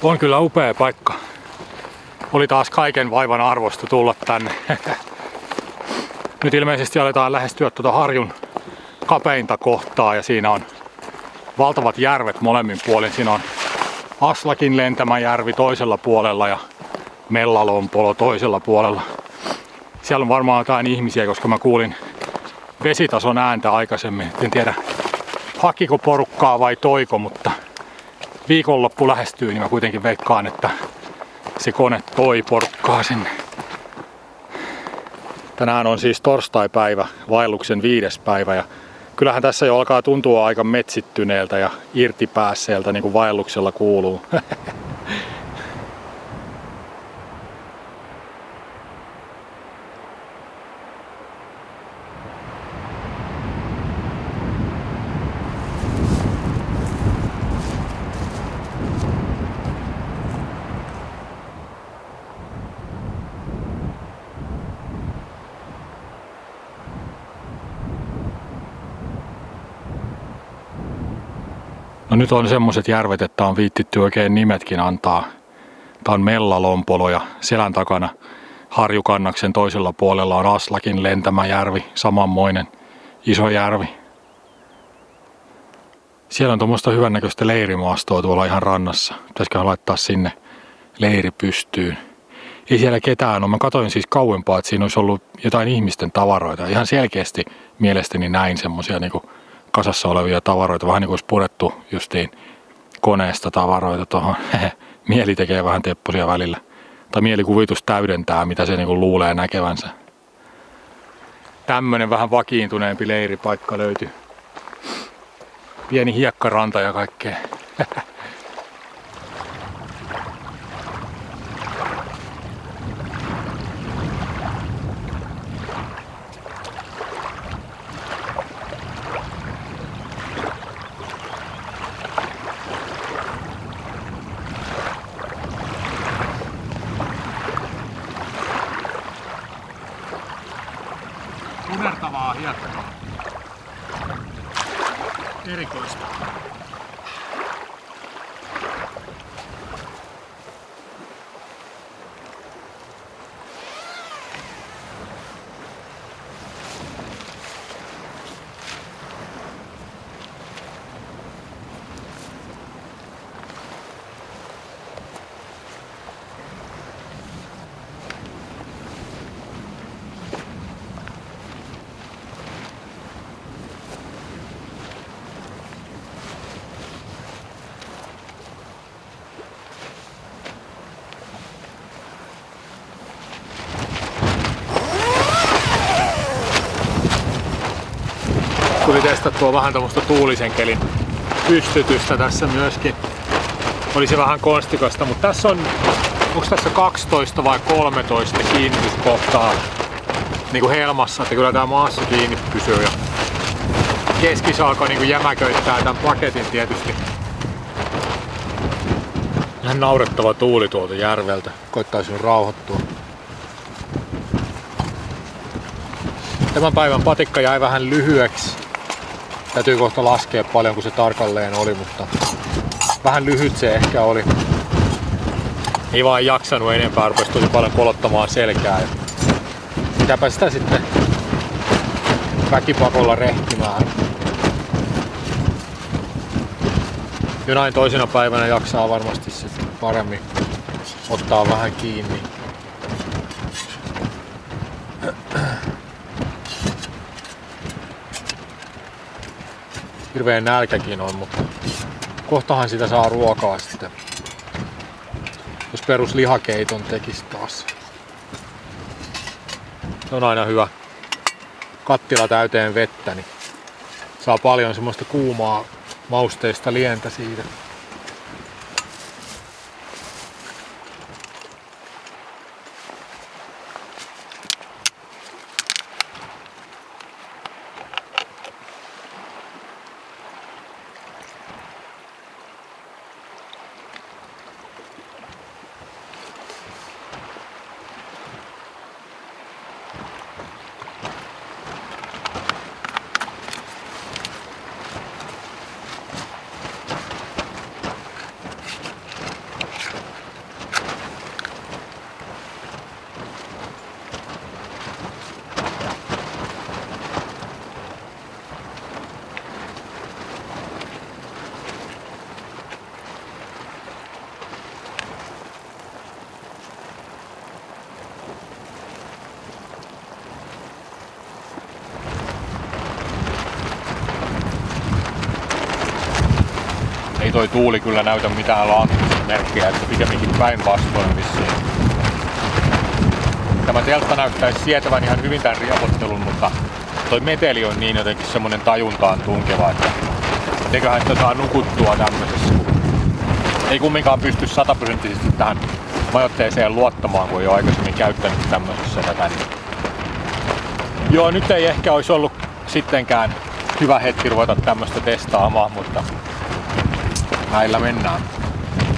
S1: On kyllä upea paikka. Oli taas kaiken vaivan arvosta tulla tänne. Nyt ilmeisesti aletaan lähestyä tuota harjun kapeinta kohtaa ja siinä on valtavat järvet molemmin puolin. Siinä on Aslakin lentämä järvi toisella puolella ja Mellalompolo toisella puolella. Siellä on varmaan jotain ihmisiä, koska mä kuulin vesitason ääntä aikaisemmin. En tiedä, hakiko porukkaa vai toiko, mutta viikonloppu lähestyy, niin mä kuitenkin veikkaan, että se kone toi porukkaa sinne. Tänään on siis torstaipäivä, vaelluksen 5. päivä ja kyllähän tässä jo alkaa tuntua aika metsittyneeltä ja irtipäässeeltä, niin kuin vaelluksella kuuluu. No nyt on semmoset järvet, että on viittitty oikein nimetkin antaa. Tää on Mellalompolo ja selän takana Harjukannaksen toisella puolella on Aslakin lentämä järvi, samanmoinen iso järvi. Siellä on tuommoista hyvännäköistä leirimaastoa tuolla ihan rannassa. Pitäisiköhän laittaa sinne leiri pystyyn. Ei siellä ketään ole. Mä katsoin siis kauempaa, että siinä olisi ollut jotain ihmisten tavaroita. Ihan selkeästi mielestäni näin semmosia niinku kasassa olevia tavaroita, vähän niin kuin olisi purettu justiin koneesta tavaroita tuohon. Mieli tekee vähän teppusia välillä. Tai mielikuvitus täydentää, mitä se niin kuin luulee näkevänsä. Tämmönen vähän vakiintuneempi leiripaikka löytyi. Pieni hiekkaranta ja kaikkea. Kunertavaa hiekkaa. Erikoista. Tuli testattua vähän tämmöistä tuulisen kelin pystytystä tässä myöskin. Olisi vähän konstikasta, mutta tässä on, onko tässä 12 vai 13 kiinnityskohtaa niin kuin helmassa, että kyllä tää maassa kiinni pysyy ja keskisalko niin kuin jämäköittää tämän paketin tietysti. Ihan naurettava tuuli tuolta järveltä, koittaisin rauhoittua. Tämän päivän patikka jäi vähän lyhyeksi. Täytyy kohta laskea paljon kun se tarkalleen oli, mutta vähän lyhyt se ehkä oli. Ei vaan jaksanut enempää, rupesi tosi paljon kolottamaan selkää. Ja mitäpä sitä sitten väkipakolla rehtimään. Jonain toisena päivänä jaksaa varmasti sitten paremmin ottaa vähän kiinni. Hirveen nälkäkin on, mutta kohtahan sitä saa ruokaa sitten. Jos peruslihakeiton tekisi taas. Se on aina hyvä. Kattila täyteen vettä, niin saa paljon semmoista kuumaa mausteista lientä siitä. Ei toi tuuli kyllä näytä mitään laantumismerkkejä, että pikemminkin päinvastoin vissiin. Tämä teltta näyttäisi sietävän ihan hyvin tämän riepottelun, mutta toi meteli on niin jotenkin semmonen tajuntaan tunkeva, että eiköhän sitä saa nukuttua tämmöisessä. Ei kumminkaan pysty 100% tähän majoitteeseen luottamaan, kun ei ole aikaisemmin käyttänyt tämmöisessä tätä. Joo, nyt ei ehkä olisi ollut sittenkään hyvä hetki ruveta tämmöistä testaamaan, mutta näillä mennään.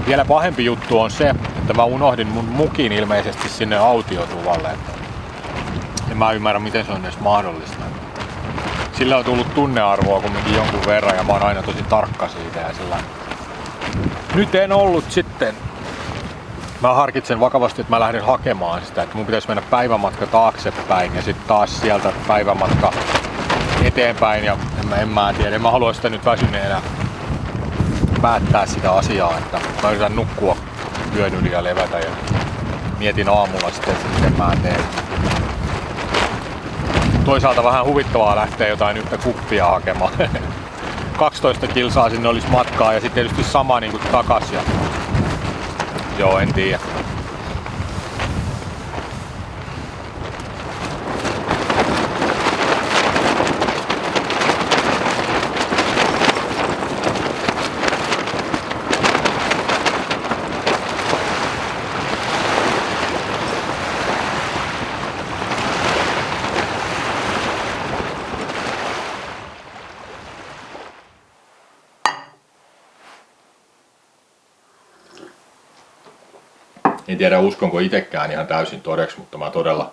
S1: Vielä pahempi juttu on se, että mä unohdin mun mukin ilmeisesti sinne autiotuvalle. En mä ymmärrä, miten se on edes mahdollista. Sillä on tullut tunnearvoa kumminkin jonkun verran ja mä oon aina tosi tarkka siitä ja sillä. Nyt en ollut sitten. Mä harkitsen vakavasti, että mä lähden hakemaan sitä, että mun pitäisi mennä päivämatka taaksepäin ja sitten taas sieltä päivämatka eteenpäin ja en mä tiedä, en mä halua sitä nyt väsyneenä päättää sitä asiaa, että mä yritän nukkua yön yli ja levätä ja mietin aamulla sitten, että miten mä teen. Toisaalta vähän huvittavaa lähteä jotain yhtä kuppia hakemaan. 12 kilsaa sinne olisi matkaa ja sitten tietysti sama niin kuin takas. Ja joo, en tiedä. En tiedä uskonko itsekään ihan täysin todeksi, mutta mä todella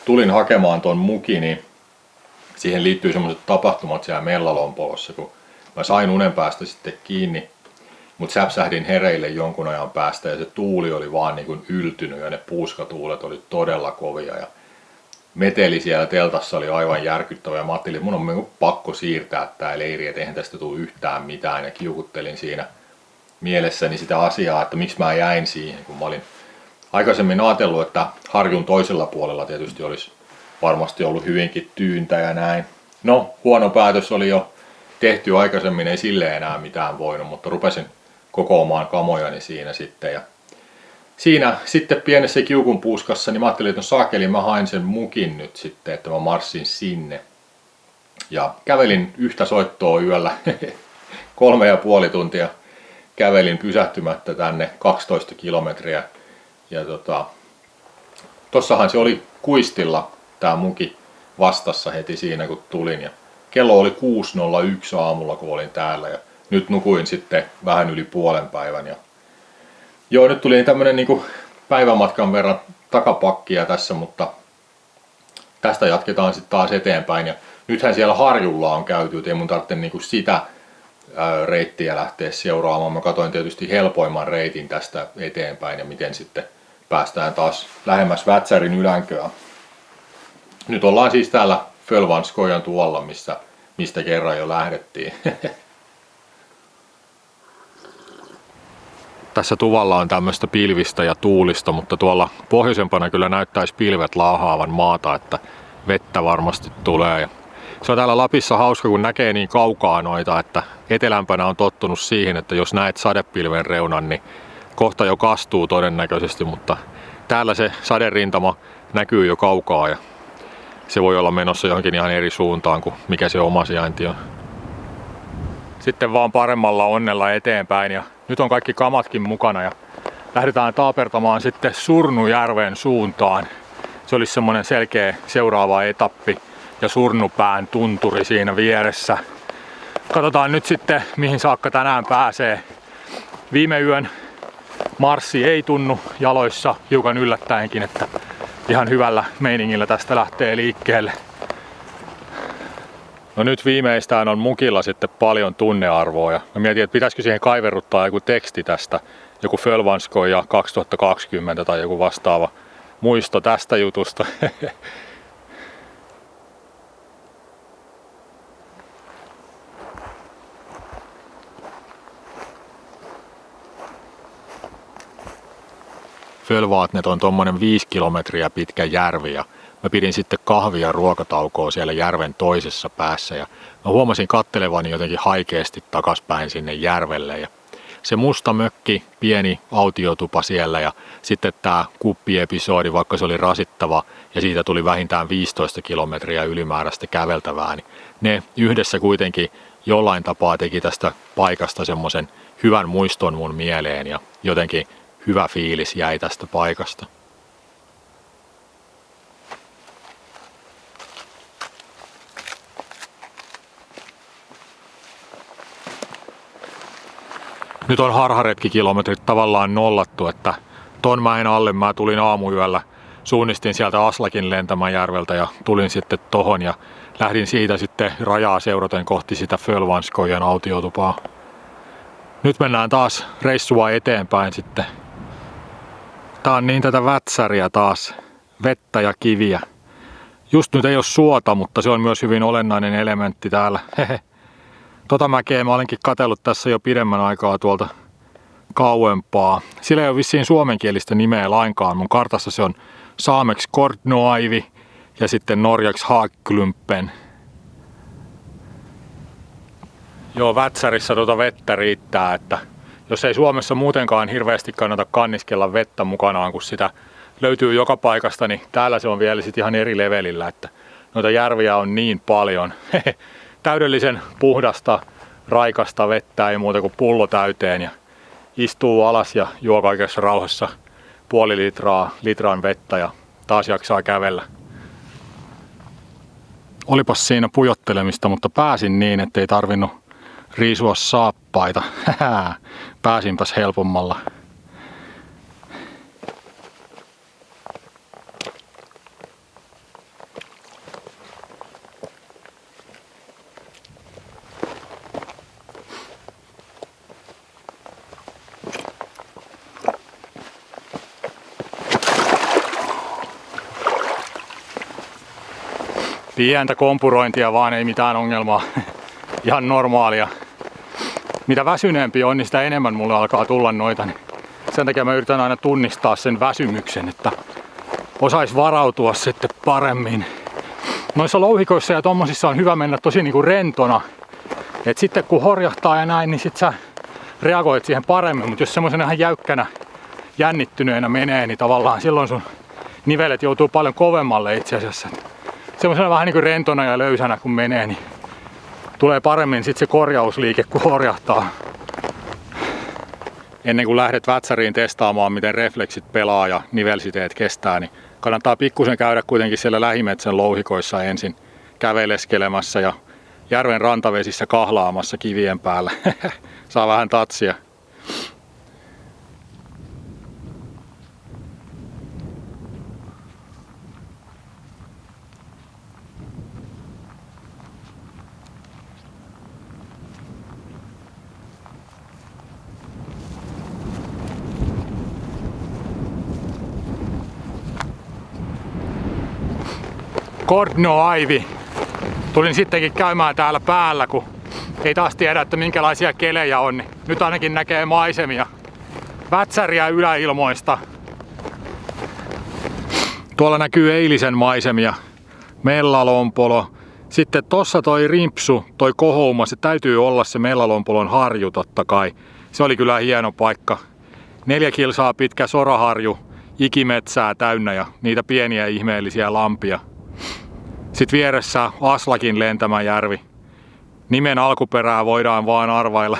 S1: tulin hakemaan ton mukin, niin siihen liittyy semmoiset tapahtumat siellä Mellalompolossa, kun mä sain unen päästä sitten kiinni, mutta säpsähdin hereille jonkun ajan päästä ja se tuuli oli vaan niin kuin yltynyt ja ne puuskatuulet oli todella kovia ja meteli siellä teltassa oli aivan järkyttävä ja mä ajattelin, että mun on pakko siirtää tää leiri, et eihän tästä tule yhtään mitään ja kiukuttelin siinä mielessäni sitä asiaa, että miksi mä jäin siihen, kun mä olin aikaisemmin ajatellut, että harjun toisella puolella tietysti olisi varmasti ollut hyvinkin tyyntä ja näin. No, huono päätös oli jo tehty aikaisemmin, ei sille enää mitään voinut, mutta rupesin kokoamaan kamojani siinä sitten. Ja siinä sitten pienessä kiukunpuuskassa, niin mä ajattelin, että no saakeli, mä hain sen mukin nyt sitten, että mä marssin sinne. Ja kävelin yhtä soittoa yöllä 3,5 tuntia. Kävelin pysähtymättä tänne 12 kilometriä. Ja tossahan se oli kuistilla tää muki vastassa heti siinä kun tulin. Ja kello oli 6:01 aamulla kun olin täällä ja nyt nukuin sitten vähän yli puolen päivän. Ja joo, nyt tuli tämmönen niinku päivämatkan verran takapakkia tässä, mutta tästä jatketaan sitten taas eteenpäin. Ja nythän siellä harjulla on käyty, et ei mun tarvitse niinku sitä reittiä lähteä seuraamaan. Mä katsoin tietysti helpoimman reitin tästä eteenpäin ja miten sitten päästään taas lähemmäs Vätsärin ylänköä. Nyt ollaan siis täällä Fölvanskojan tuolla, mistä kerran jo lähdettiin. Tässä tuvalla on tämmöistä pilvistä ja tuulista, mutta tuolla pohjoisempana kyllä näyttäisi pilvet laahaavan maata, että vettä varmasti tulee. Se on täällä Lapissa hauska, kun näkee niin kaukaa noita, että etelämpänä on tottunut siihen, että jos näet sadepilven reunan, niin kohta jo kastuu todennäköisesti, mutta täällä se saderintama näkyy jo kaukaa ja se voi olla menossa johonkin ihan eri suuntaan kuin mikä se oma sijainti on. Sitten vaan paremmalla onnella eteenpäin ja nyt on kaikki kamatkin mukana ja lähdetään taapertamaan sitten Surnujärven suuntaan. Se olisi semmoinen selkeä seuraava etappi ja Surnupään tunturi siinä vieressä. Katsotaan nyt sitten mihin saakka tänään pääsee. Viime yön marssi ei tunnu jaloissa hiukan yllättäenkin, että ihan hyvällä meiningillä tästä lähtee liikkeelle. No nyt viimeistään on mukilla sitten paljon tunnearvoa ja mä mietin, että pitäisikö siihen kaiverruttaa joku teksti tästä, joku Fölvanskoja 2020 tai joku vastaava muisto tästä jutusta. Fölvatnet on tommonen 5 kilometriä pitkä järvi ja mä pidin sitten kahvia ja ruokataukoa siellä järven toisessa päässä ja mä huomasin kattelevani jotenkin haikeasti takaspäin sinne järvelle ja se musta mökki, pieni autiotupa siellä ja sitten tämä kuppiepisodi, vaikka se oli rasittava ja siitä tuli vähintään 15 kilometriä ylimääräistä käveltävää, niin ne yhdessä kuitenkin jollain tapaa teki tästä paikasta semmoisen hyvän muiston mun mieleen ja jotenkin hyvä fiilis jäi tästä paikasta. Nyt on harharetkikilometrit tavallaan nollattu, että ton mäen alle mä tulin aamuyöllä, suunnistin sieltä Aslakin Lentämäjärveltä ja tulin sitten tohon ja lähdin siitä sitten rajaa seuraten kohti sitä Fölvanskojen autiotupaa. Nyt mennään taas reissua eteenpäin sitten. Tää on niin tätä Vätsäriä taas, vettä ja kiviä. Just nyt ei ole suota, mutta se on myös hyvin olennainen elementti täällä. Tota mäkeä mä olenkin katsellut tässä jo pidemmän aikaa tuolta kauempaa. Sillä ei ole vissiin suomenkielistä nimeä lainkaan. Mun kartassa se on saameksi Kortnoaivi ja sitten norjaksi Haaklumpen. Joo, Vätsärissä tuota vettä riittää, että jos ei Suomessa muutenkaan hirveästi kannata kanniskella vettä mukanaan, kun sitä löytyy joka paikasta, niin täällä se on vielä sitten ihan eri levelillä, että noita järviä on niin paljon. Täydellisen puhdasta, raikasta vettä, ei muuta kuin pullo täyteen ja istuu alas ja juo kaikessa rauhassa puoli litran vettä ja taas jaksaa kävellä. Olipas siinä pujottelemista, mutta pääsin niin, ettei tarvinnut riisua saappaita. Pääsinpäs helpommalla. Pientä kompurointia vaan, ei mitään ongelmaa. Ihan normaalia. Mitä väsyneempi on, niin sitä enemmän mulle alkaa tulla noita. Niin sen takia mä yritän aina tunnistaa sen väsymyksen, että osais varautua sitten paremmin. Noissa louhikoissa ja tommosissa on hyvä mennä tosi niinku rentona. Et sitten kun horjahtaa ja näin, niin sit sä reagoit siihen paremmin. Mutta jos semmoisen ihan jäykkänä, jännittyneenä menee, niin tavallaan silloin sun nivelet joutuu paljon kovemmalle itse asiassa. Semmoisena vähän niin kuin rentona ja löysänä kun menee, niin tulee paremmin sitten se korjausliike, kun horjahtaa. Ennen kuin lähdet Vätsäriin testaamaan, miten refleksit pelaa ja nivelsiteet kestää, niin kannattaa pikkusen käydä kuitenkin siellä lähimetsän louhikoissa ensin käveleskelemässä ja järven rantavesissä kahlaamassa kivien päällä. Saa vähän tatsia. Kortnoaivi. Tulin sittenkin käymään täällä päällä, kun ei taas tiedä, että minkälaisia kelejä on. Niin nyt ainakin näkee maisemia. Vätsäriä yläilmoista. Tuolla näkyy eilisen maisemia. Mellalompolo. Sitten tossa toi rimpsu, toi kohouma, se täytyy olla se Mellalompolon harju totta kai. Se oli kyllä hieno paikka. 4 kilsaa pitkä soraharju, ikimetsää täynnä ja niitä pieniä ihmeellisiä lampia. Sitten vieressä Aslakin Lentämäjärvi. Nimen alkuperää voidaan vaan arvailla.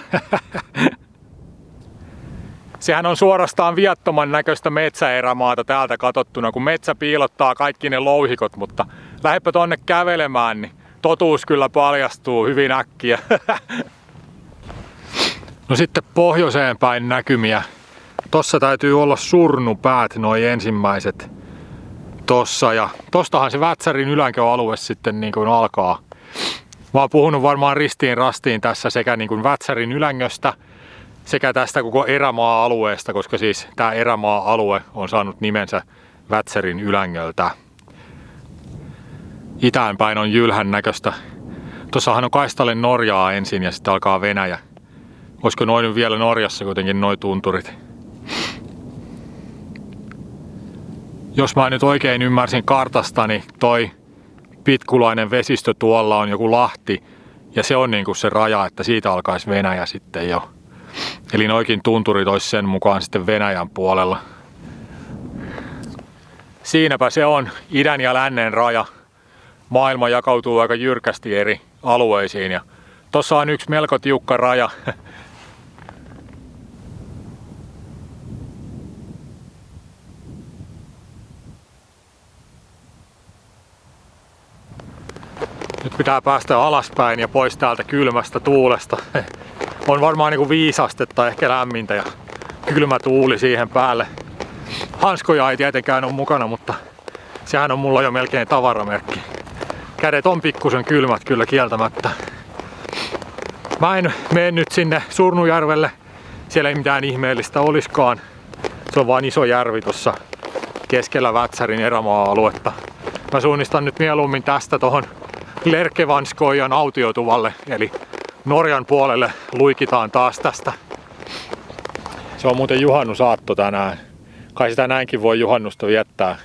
S1: Sehän on suorastaan viattoman näköistä metsäerämaata täältä katsottuna, kun metsä piilottaa kaikki ne louhikot, mutta lähdepä tonne kävelemään, niin totuus kyllä paljastuu hyvin äkkiä. No sitten pohjoiseen päin näkymiä. Tossa täytyy olla surnupäät, noi ensimmäiset. Tossa ja tostahan se Vätsärin ylänköalue sitten niin kuin alkaa. Mä oon puhunut varmaan ristiin rastiin tässä sekä niin kuin Vätsärin ylängöstä sekä tästä koko erämaa-alueesta, koska siis tää erämaa-alue on saanut nimensä Vätsärin ylängöltä. Itäänpäin on jylhän näköistä. Tossahan on kaistalle Norjaa ensin ja sitten alkaa Venäjä. Olisiko noin vielä Norjassa kuitenkin noi tunturit? Jos mä nyt oikein ymmärsin kartasta, niin toi pitkulainen vesistö tuolla on joku lahti ja se on niinku se raja, että siitä alkaisi Venäjä sitten jo. Eli noikin tunturit olisi sen mukaan sitten Venäjän puolella. Siinäpä se on idän ja lännen raja. Maailma jakautuu aika jyrkästi eri alueisiin ja tossa on yksi melko tiukka raja. Nyt pitää päästä alaspäin ja pois täältä kylmästä tuulesta. On varmaan niinku 5 astetta ehkä lämmintä ja kylmä tuuli siihen päälle. Hanskoja ei tietenkään ole mukana, mutta sehän on mulla jo melkein tavaramerkki. Kädet on pikkusen kylmät kyllä kieltämättä. Mä en mene nyt sinne Surnujärvelle. Siellä ei mitään ihmeellistä oliskaan. Se on vaan iso järvi tuossa keskellä Vätsärin erämaa-aluetta. Mä suunnistan nyt mieluummin tästä tohon Lerkevanskojan autiotuvalle, eli Norjan puolelle luikitaan taas tästä. Se on muuten juhannusaatto tänään. Kai sitä näinkin voi juhannusta viettää.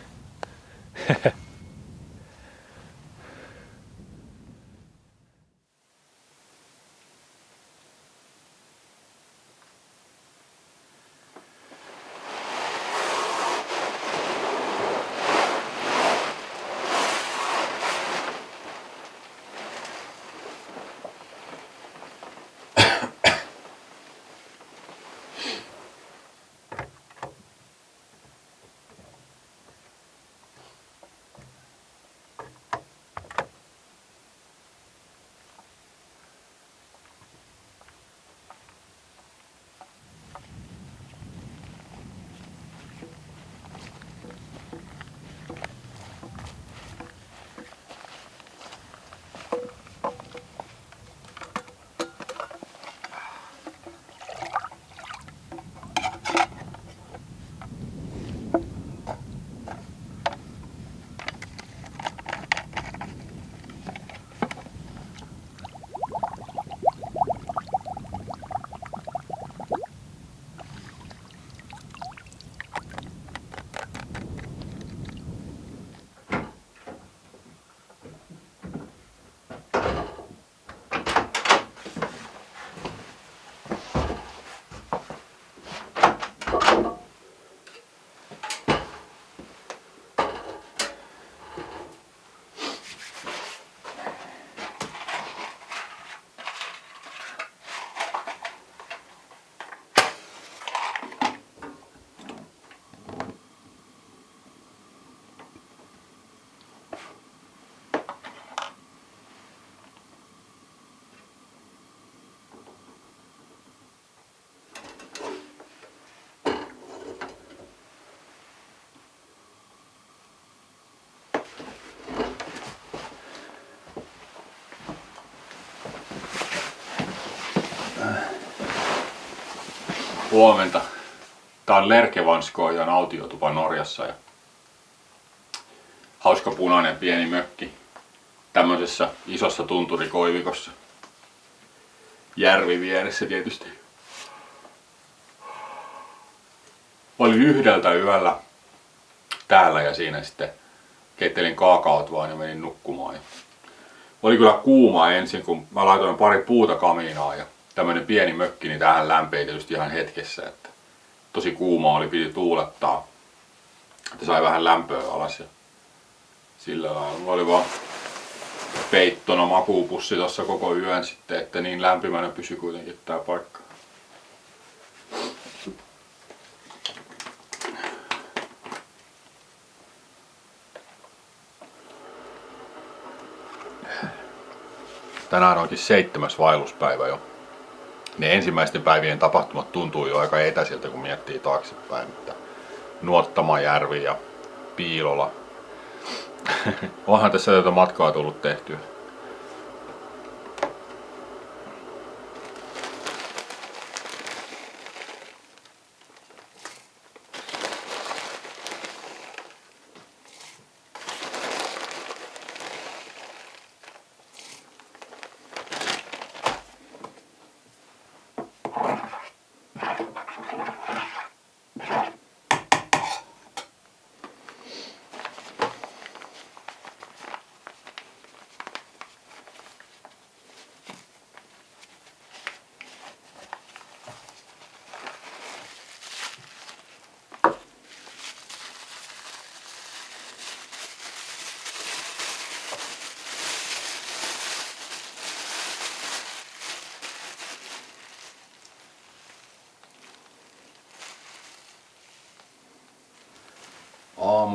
S1: Huomenta. Tää on Lerkevanskojan autiotupa Norjassa ja hauska punainen pieni mökki tämmöisessä isossa tunturikoivikossa. Järvi vieressä tietysti. Olin 1 yöllä täällä ja siinä sitten keittelin kaakaot vaan ja menin nukkumaan. Oli kyllä kuuma ensin, kun mä laitoin pari puuta kamiinaan ja tämmönen pieni mökki, niin tähän lämpei tietysti ihan hetkessä, että tosi kuuma oli, piti tuulettaa, että sai vähän lämpöä alas ja sillä lailla. Mulla oli vaan peittona makuupussi tossa koko yön sitten, että niin lämpimänä pysyi kuitenkin tää paikka. Tänään onkin 7. vaelluspäivä jo. Ne ensimmäisten päivien tapahtumat tuntuu jo aika etäisiltä, kun miettii taaksepäin. Että Nuottamajärvi ja Piilola. Onhan tässä tätä matkaa tullut tehtyä.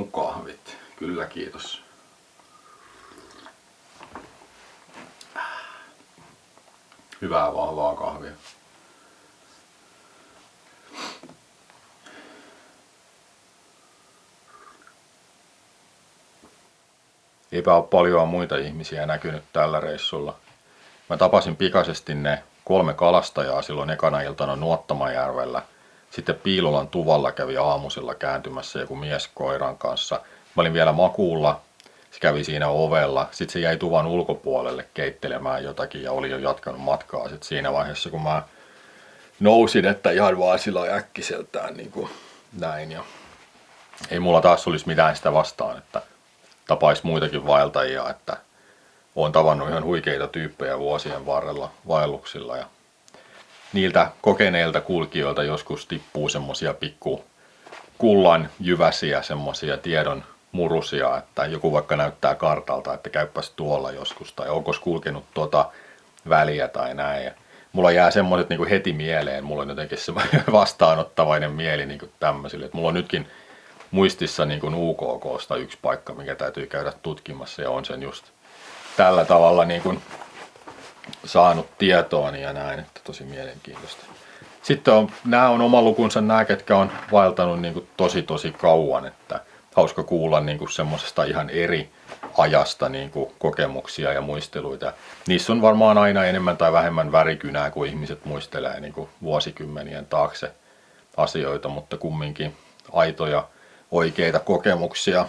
S2: aamukahvit. Kyllä, kiitos. Hyvää vahvaa kahvia. Eipä ole paljon muita ihmisiä näkynyt tällä reissulla. Mä tapasin pikaisesti ne 3 kalastajaa silloin ekana iltana Nuottamajärvellä. Sitten Piilolan tuvalla kävi aamusilla kääntymässä joku mies koiran kanssa. Mä olin vielä makuulla. Se kävi siinä ovella. Sitten se jäi tuvan ulkopuolelle keittelemään jotakin ja oli jo jatkanut matkaa sitten siinä vaiheessa, kun mä nousin, että ihan vaan silloin äkkiseltään niin kuin näin. Ja ei mulla taas olisi mitään sitä vastaan, että tapaisi muitakin vaeltajia, että olen tavannut ihan huikeita tyyppejä vuosien varrella vaelluksilla ja niiltä kokeneilta kulkijoilta joskus tippuu semmosia pikku kullan jyväsiä, semmosia tiedon murusia, että joku vaikka näyttää kartalta, että käypäs tuolla joskus tai onko kulkenut tuota väliä tai näin. Ja mulla jää semmoiset niin kuin heti mieleen, mulla on jotenkin semmoinen vastaanottavainen mieli niin kuin tämmöisille. Että mulla on nytkin muistissa niin kuin UKK:sta yksi paikka, mikä täytyy käydä tutkimassa ja on sen just tällä tavalla niin kuin saanut tietooni ja näin, että tosi mielenkiintoista. Sitten nämä on oma lukunsa nämä, ketkä on vaeltanut niin kuin tosi kauan, että hauska kuulla niin kuin semmoisesta ihan eri ajasta niin kuin kokemuksia ja muisteluita. Niissä on varmaan aina enemmän tai vähemmän värikynää, kun ihmiset muistelee niin kuin vuosikymmenien taakse asioita, mutta kumminkin aitoja, oikeita kokemuksia.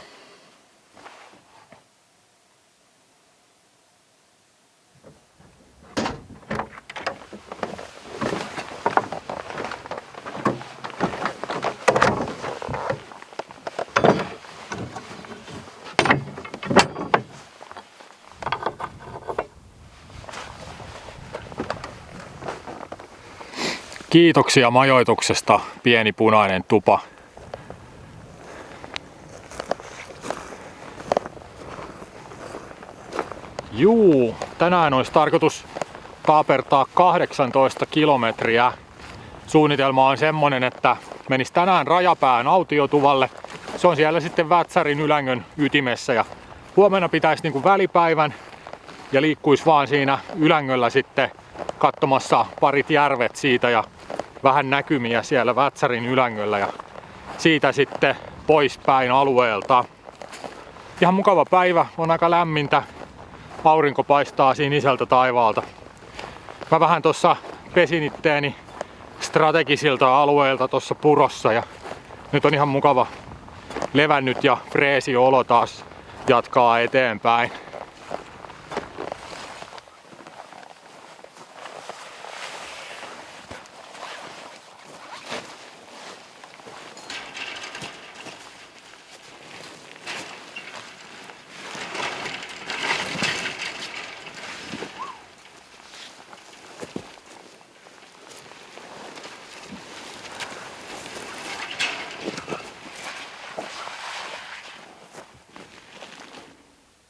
S1: Kiitoksia majoituksesta, pieni punainen tupa. Juu, tänään olisi tarkoitus kaapertaa 18 kilometriä. Suunnitelma on semmonen, että menis tänään Rajapään autiotuvalle. Se on siellä sitten Vätsärin Ylängön ytimessä ja huomenna pitäisi niinku välipäivän ja liikkuisi vaan siinä Ylängöllä sitten katsomassa parit järvet siitä ja vähän näkymiä siellä Vätsärin Ylängöllä ja siitä sitten poispäin alueelta. Ihan mukava päivä, on aika lämmintä. Aurinko paistaa siniseltä taivaalta. Mä vähän tossa pesin itteeni strategisilta alueilta tossa purossa ja nyt on ihan mukava levännyt ja freesi olo taas jatkaa eteenpäin.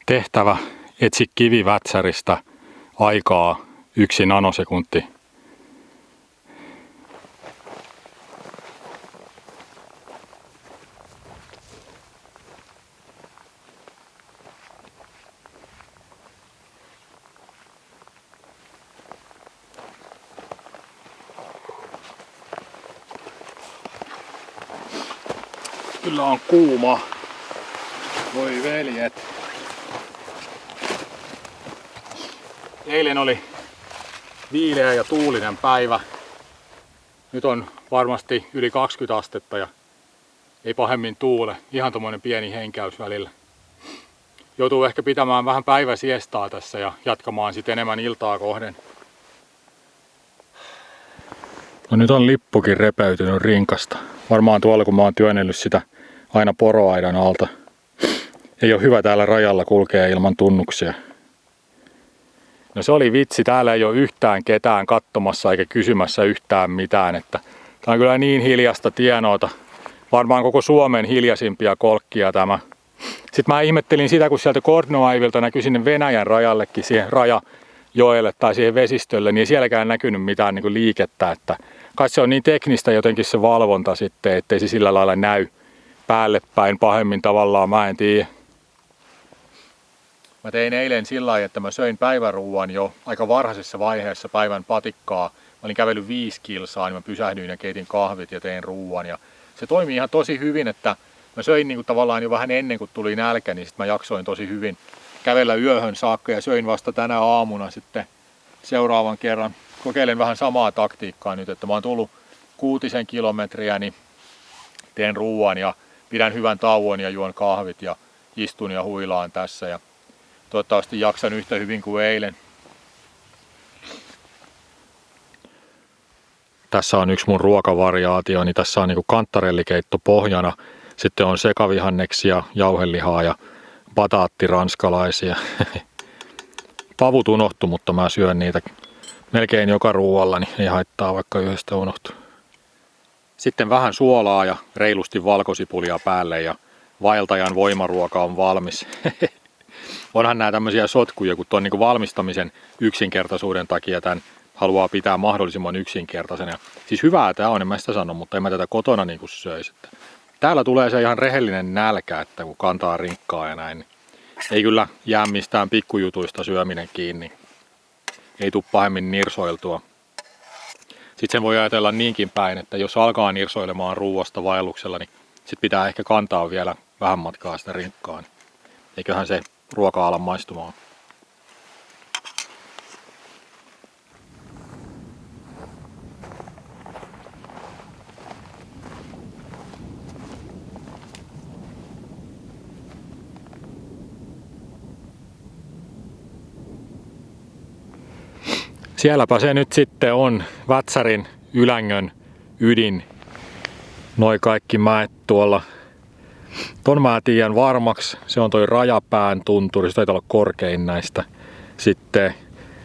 S1: Tehtävä etsi kivi Vätsäristä, aikaa 1 nanosekunti. Kyllä on kuuma. Voi veljet. Eilen oli viileä ja tuulinen päivä. Nyt on varmasti yli 20 astetta ja ei pahemmin tuule. Ihan tommonen pieni henkäys välillä. Joutuu ehkä pitämään vähän päiväsiestaa tässä ja jatkamaan sitten enemmän iltaa kohden. No nyt on lippukin repeytynyt rinkasta. Varmaan tuolla kun mä oon työnnellyt sitä aina poroaidan alta. Ei ole hyvä täällä rajalla kulkea ilman tunnuksia. No se oli vitsi, täällä ei ole yhtään ketään katsomassa eikä kysymässä yhtään mitään. Että tää on kyllä niin hiljasta tienoota. Varmaan koko Suomen hiljaisimpia kolkkia tämä. Sitten mä ihmettelin sitä, kun sieltä Kordnoaivilta näkyi sinne Venäjän rajallekin, siihen rajajoelle tai siihen vesistölle, niin ei sielläkään näkynyt mitään niin kuin liikettä. Että kai se on niin teknistä jotenkin se valvonta sitten, ettei se sillä lailla näy päälle päin pahemmin tavallaan, mä en tiedä. Mä tein eilen sillä lailla, että mä söin päiväruuan jo aika varhaisessa vaiheessa päivän patikkaa. Mä olin kävellyt 5 kilsaa, niin mä pysähdyin ja keitin kahvit ja tein ruuan. Ja se toimi ihan tosi hyvin, että mä söin niin kuin tavallaan jo vähän ennen kuin tuli nälkä, niin sit mä jaksoin tosi hyvin kävellä yöhön saakka ja söin vasta tänä aamuna sitten seuraavan kerran. Kokeilen vähän samaa taktiikkaa nyt, että mä oon tullut 6 kilometriä, niin teen ruuan ja pidän hyvän tauon ja juon kahvit ja istun ja huilaan tässä. Ja toivottavasti jaksan yhtä hyvin kuin eilen. Tässä on yksi mun ruokavariaatio, niin tässä on niinku kantarellikeitto pohjana. Sitten on sekavihanneksia, jauhelihaa ja bataatti ranskalaisia. Pavut unohtu, mutta mä syön niitä melkein joka ruualla, niin ei haittaa vaikka yhdestä unohtuu. Sitten vähän suolaa ja reilusti valkosipulia päälle ja vaeltajan voimaruoka on valmis. Onhan nämä tämmöisiä sotkuja, kun tuon niin valmistamisen yksinkertaisuuden takia tämän haluaa pitää mahdollisimman yksinkertaisena. Siis hyvää tämä on, en mä sitä sano, mutta en mä tätä kotona niin söisi. Täällä tulee se ihan rehellinen nälkä, että kun kantaa rinkkaa ja näin, niin ei kyllä jää mistään pikkujutuista syöminen kiinni. Ei tule pahemmin nirsoiltua. Sitten sen voi ajatella niinkin päin, että jos alkaa nirsoilemaan ruuasta vaelluksella, niin sitten pitää ehkä kantaa vielä vähän matkaa sitä rinkkaa. Eiköhän se ruoka ala maistumaan. Sielläpä se nyt sitten on, Vätsärin Ylängön ydin. Noi kaikki mäet tuolla. Ton mä tiedän varmaksi, se on toi Rajapään tunturi, se taitaa olla korkein näistä. Sitten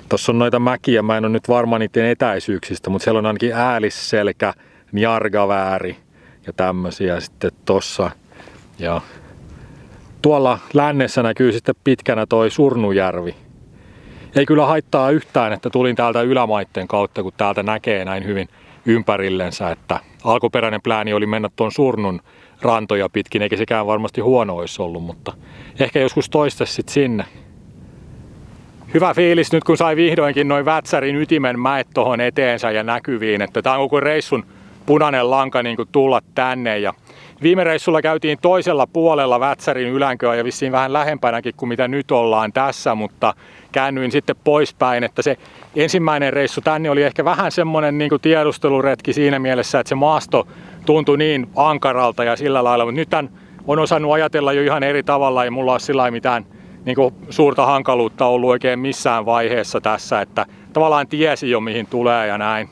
S1: tossa on noita mäkiä, mä en ole nyt varma niiden etäisyyksistä, mutta siellä on ainakin Äälisselkä, Njargavääri ja tämmösiä sitten tossa. Ja tuolla lännessä näkyy sitten pitkänä toi Surnujärvi. Ei kyllä haittaa yhtään, että tulin täältä ylämaitten kautta, kun täältä näkee näin hyvin ympärillensä, että alkuperäinen plääni oli mennä tuon Surnun rantoja pitkin, eikä sekään varmasti huono olisi ollut, mutta ehkä joskus toista sitten sinne. Hyvä fiilis nyt, kun sai vihdoinkin noin Vätsärin ytimen mäet tuohon eteensä ja näkyviin, että tämä on koko reissun punainen lanka niin kuin tulla tänne. Ja viime reissulla käytiin toisella puolella Vätsärin ylänköä ja vissiin vähän lähempänäkin kuin mitä nyt ollaan tässä, mutta käännyin sitten poispäin, että se ensimmäinen reissu tänne oli ehkä vähän semmoinen niin kuin tiedusteluretki siinä mielessä, että se maasto tuntui niin ankaralta ja sillä lailla, mutta nyt on osannut ajatella jo ihan eri tavalla, ei mulla ole sillä mitään niin kuin suurta hankaluutta ollut oikein missään vaiheessa tässä, että tavallaan tiesi jo mihin tulee ja näin.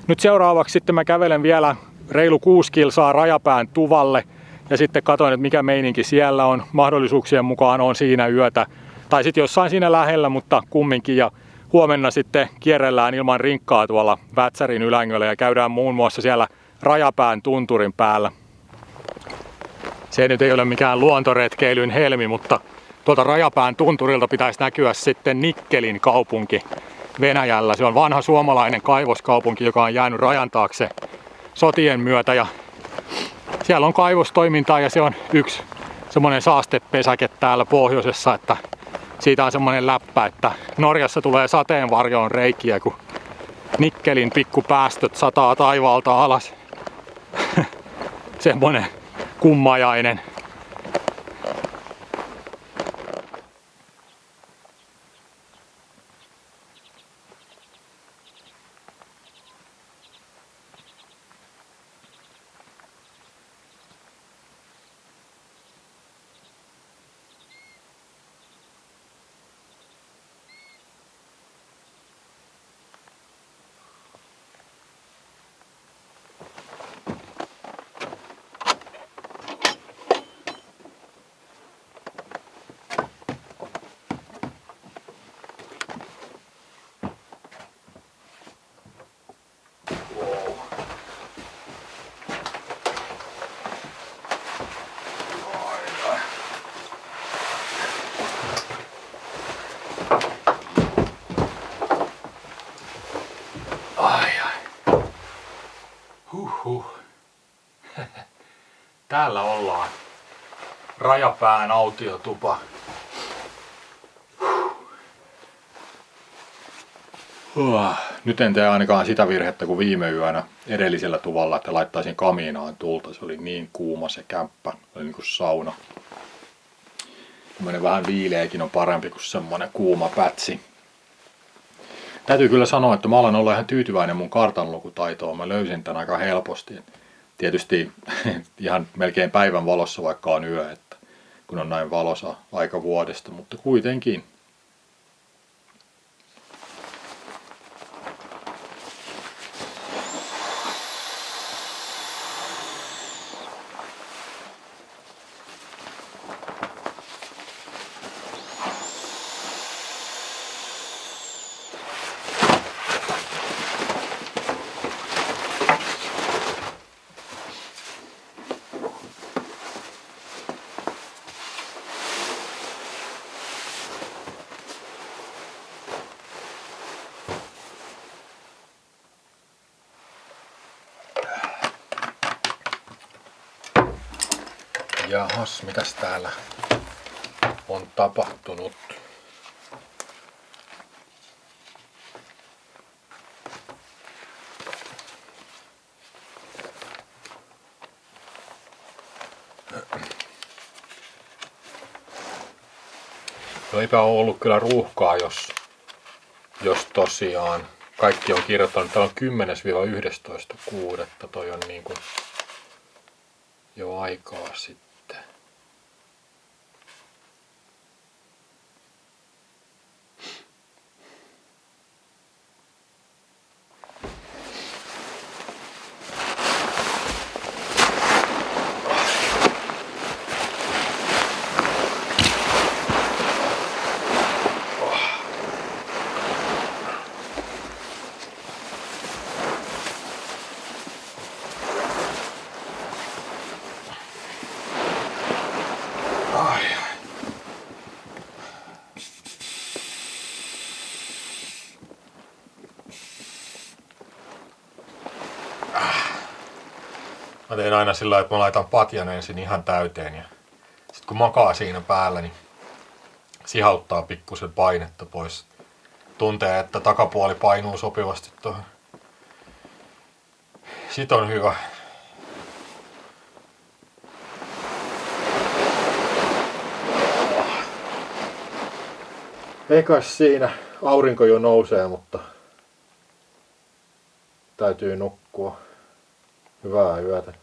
S1: Nyt seuraavaksi sitten mä kävelen vielä reilu 6 kilsaa Rajapään tuvalle ja sitten katson, että mikä meininki siellä on. Mahdollisuuksien mukaan on siinä yötä tai sitten jossain siinä lähellä, mutta kumminkin. Ja huomenna sitten kierrellään ilman rinkkaa tuolla Vätsärin Ylängöllä ja käydään muun muassa siellä Rajapään tunturin päällä. Se nyt ei ole mikään luontoretkeilyn helmi, mutta tuolta Rajapään tunturilta pitäisi näkyä sitten Nikkelin kaupunki Venäjällä. Se on vanha suomalainen kaivoskaupunki, joka on jäänyt rajan taakse sotien myötä. Ja siellä on kaivostoimintaa ja se on yksi semmoinen saastepesäke täällä pohjoisessa, että siitä on semmoinen läppä, että Norjassa tulee sateenvarjoon reikiä, kun nikkelin pikkupäästöt sataa taivaalta alas. Semmoinen kummajainen. Täällä ollaan. Rajapään autiotupa.
S2: Nyt en tee ainakaan sitä virhettä kuin viime yönä edellisellä tuvalla, että laittaisin kamiinaan tulta. Se oli niin kuuma se kämppä. Se oli niin kuin sauna. Tämmönen vähän viileäkin on parempi kuin semmonen kuuma pätsi. Täytyy kyllä sanoa, että mä olen ollut ihan tyytyväinen mun kartanlukutaitoon. Mä löysin tän aika helposti. Tietysti ihan melkein päivän valossa, vaikka on yö, että kun on näin valosa aika vuodesta, mutta kuitenkin.
S1: Jahas, mitäs täällä on tapahtunut? No eipä ole ollut kyllä ruuhkaa, jos tosiaan kaikki on kirjoittanut. Täällä on 10-11.6. Toi on niin kuin jo aikaa sitten. Mä teen aina sillä lailla, että mä laitan patjan ensin ihan täyteen ja sit kun makaa siinä päällä, niin sihauttaa pikkusen painetta pois. Tuntee, että takapuoli painuu sopivasti tuohon. Sit on hyvä. Eikös siinä aurinko jo nousee, mutta täytyy nukkua. Hyvää yötä.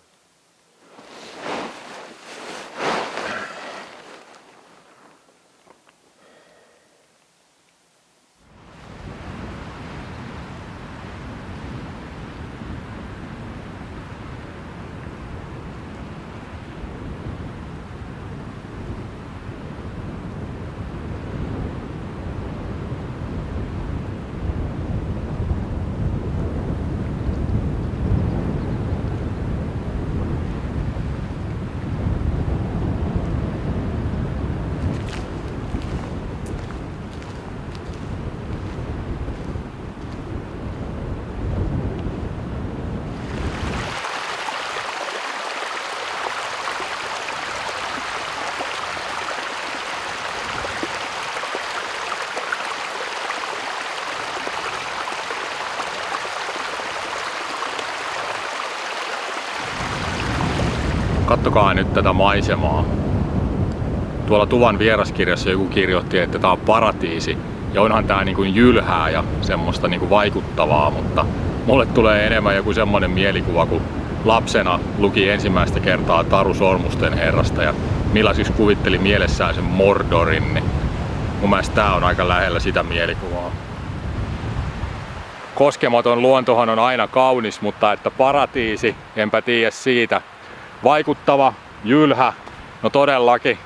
S1: Kattokaa nyt tätä maisemaa. Tuolla Tuvan vieraskirjassa joku kirjoitti, että tää on paratiisi. Ja onhan tää niin kuin jylhää ja semmoista niin kuin vaikuttavaa, mutta mulle tulee enemmän joku semmonen mielikuva, kun lapsena luki ensimmäistä kertaa Taru Sormusten herrasta ja millaisiksi kuvitteli mielessään sen Mordorin. Niin mun mielestä tää on aika lähellä sitä mielikuvaa. Koskematon luontohan on aina kaunis, mutta että paratiisi, enpä tiedä siitä. Vaikuttava, jylhä, no todellakin.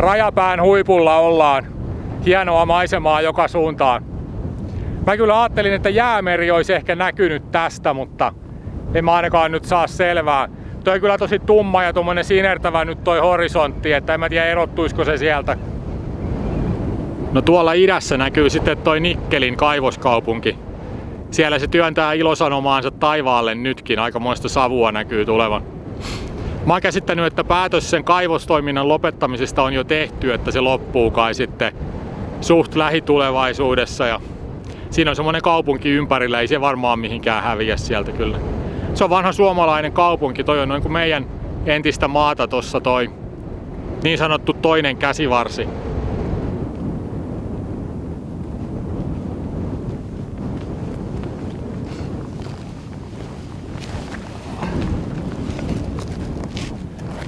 S1: Rajapään huipulla ollaan. Hienoa maisemaa joka suuntaan. Mä kyllä ajattelin, että Jäämeri olisi ehkä näkynyt tästä, mutta en mä ainakaan nyt saa selvää. Toi on kyllä tosi tumma ja tommonen sinertävä nyt toi horisontti, että en mä tiedä erottuisiko se sieltä. No tuolla idässä näkyy sitten toi Nikkelin kaivoskaupunki. Siellä se työntää ilosanomaansa taivaalle nytkin, aikamoista savua näkyy tulevan. Mä oon käsittänyt, että päätös sen kaivostoiminnan lopettamisesta on jo tehty, että se loppuu kai sitten suht lähitulevaisuudessa. Ja siinä on semmonen kaupunki ympärillä, ei se varmaan mihinkään häviä sieltä kyllä. Se on vanha suomalainen kaupunki, toi on noin kuin meidän entistä maata tossa toi niin sanottu toinen käsivarsi.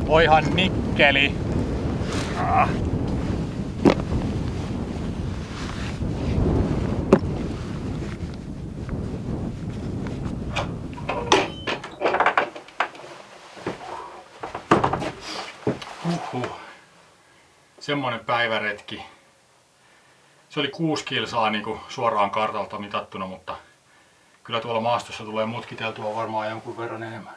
S1: Oihan Nikkeli. Semmonen päiväretki. Se oli 6 kilsaa niin kuin suoraan kartalta mitattuna, mutta kyllä tuolla maastossa tulee mutkiteltua varmaan jonkun verran enemmän.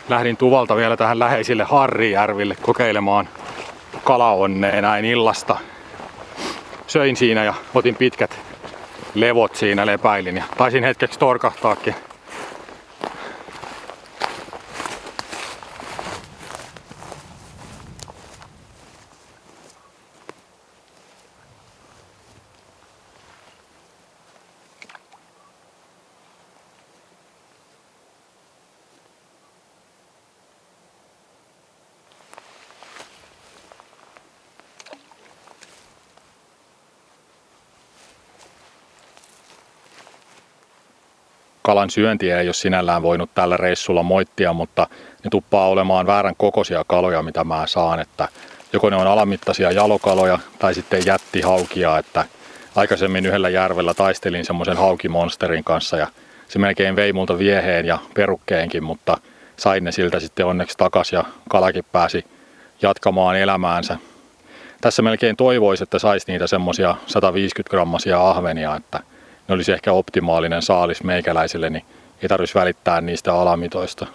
S1: Lähdin Tuvalta vielä tähän läheisille Harrijärville kokeilemaan kalaonnea näin illasta. Söin siinä ja otin pitkät levot siinä, lepäilin ja taisin hetkeksi torkahtaakin. Kalan syöntiä ei ole sinällään voinut tällä reissulla moittia, mutta ne tuppaa olemaan väärän kokoisia kaloja, mitä mä saan. Että joko ne on alamittaisia jalokaloja tai sitten jättihaukia. Että aikaisemmin yhdellä järvellä taistelin semmoisen haukimonsterin kanssa ja se melkein vei multa vieheen ja perukkeenkin, mutta sain ne siltä sitten onneksi takas ja kalakin pääsi jatkamaan elämäänsä. Tässä melkein toivoisi, että saisi niitä semmoisia 150-grammasia ahvenia, että ne olisi ehkä optimaalinen saalis meikäläiselle, niin ei tarvitsisi välittää niistä alamitoista.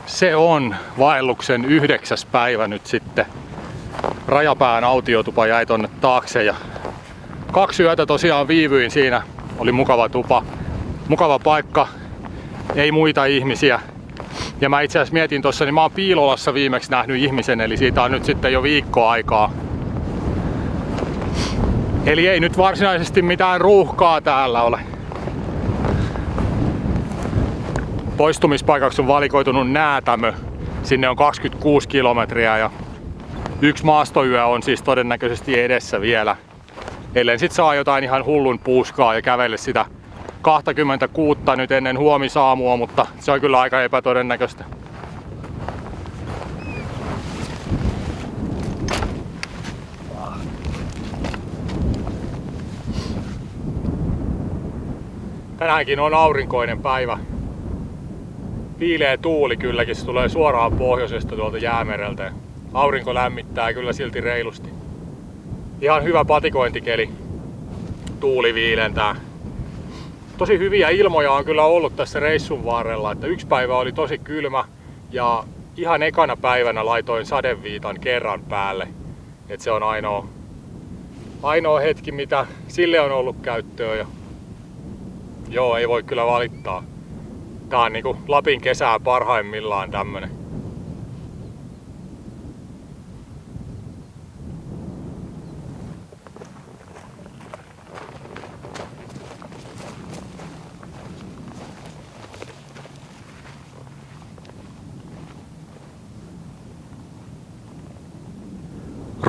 S1: Se on vaelluksen 9. päivä nyt sitten. Rajapään autiotupa jäi tonne taakse ja 2 yötä tosiaan viivyin siinä. Oli mukava tupa, mukava paikka, ei muita ihmisiä. Ja mä itse asiassa mietin tossa, niin mä oon Piilolassa viimeksi nähnyt ihmisen, eli siitä on nyt sitten jo viikko aikaa. Eli ei nyt varsinaisesti mitään ruuhkaa täällä ole. Poistumispaikaksi on valikoitunut Näätämö. Sinne on 26 kilometriä ja 1 maastoyö on siis todennäköisesti edessä vielä. Ellen sit saa jotain ihan hullun puuskaa ja kävelle sitä 26 nyt ennen huomisaamua, mutta se on kyllä aika epätodennäköistä. Tänäänkin on aurinkoinen päivä. Piilee tuuli kylläkin, se tulee suoraan pohjoisesta tuolta Jäämereltä. Aurinko lämmittää kyllä silti reilusti. Ihan hyvä patikointikeli. Tuuli viilentää. Tosi hyviä ilmoja on kyllä ollut tässä reissun varrella. Että 1 päivä oli tosi kylmä ja ihan ekana päivänä laitoin sadeviitan kerran päälle. Et se on ainoa hetki, mitä sille on ollut käyttöä. Ja joo, ei voi kyllä valittaa. Tää on niinku Lapin kesää parhaimmillaan tämmönen.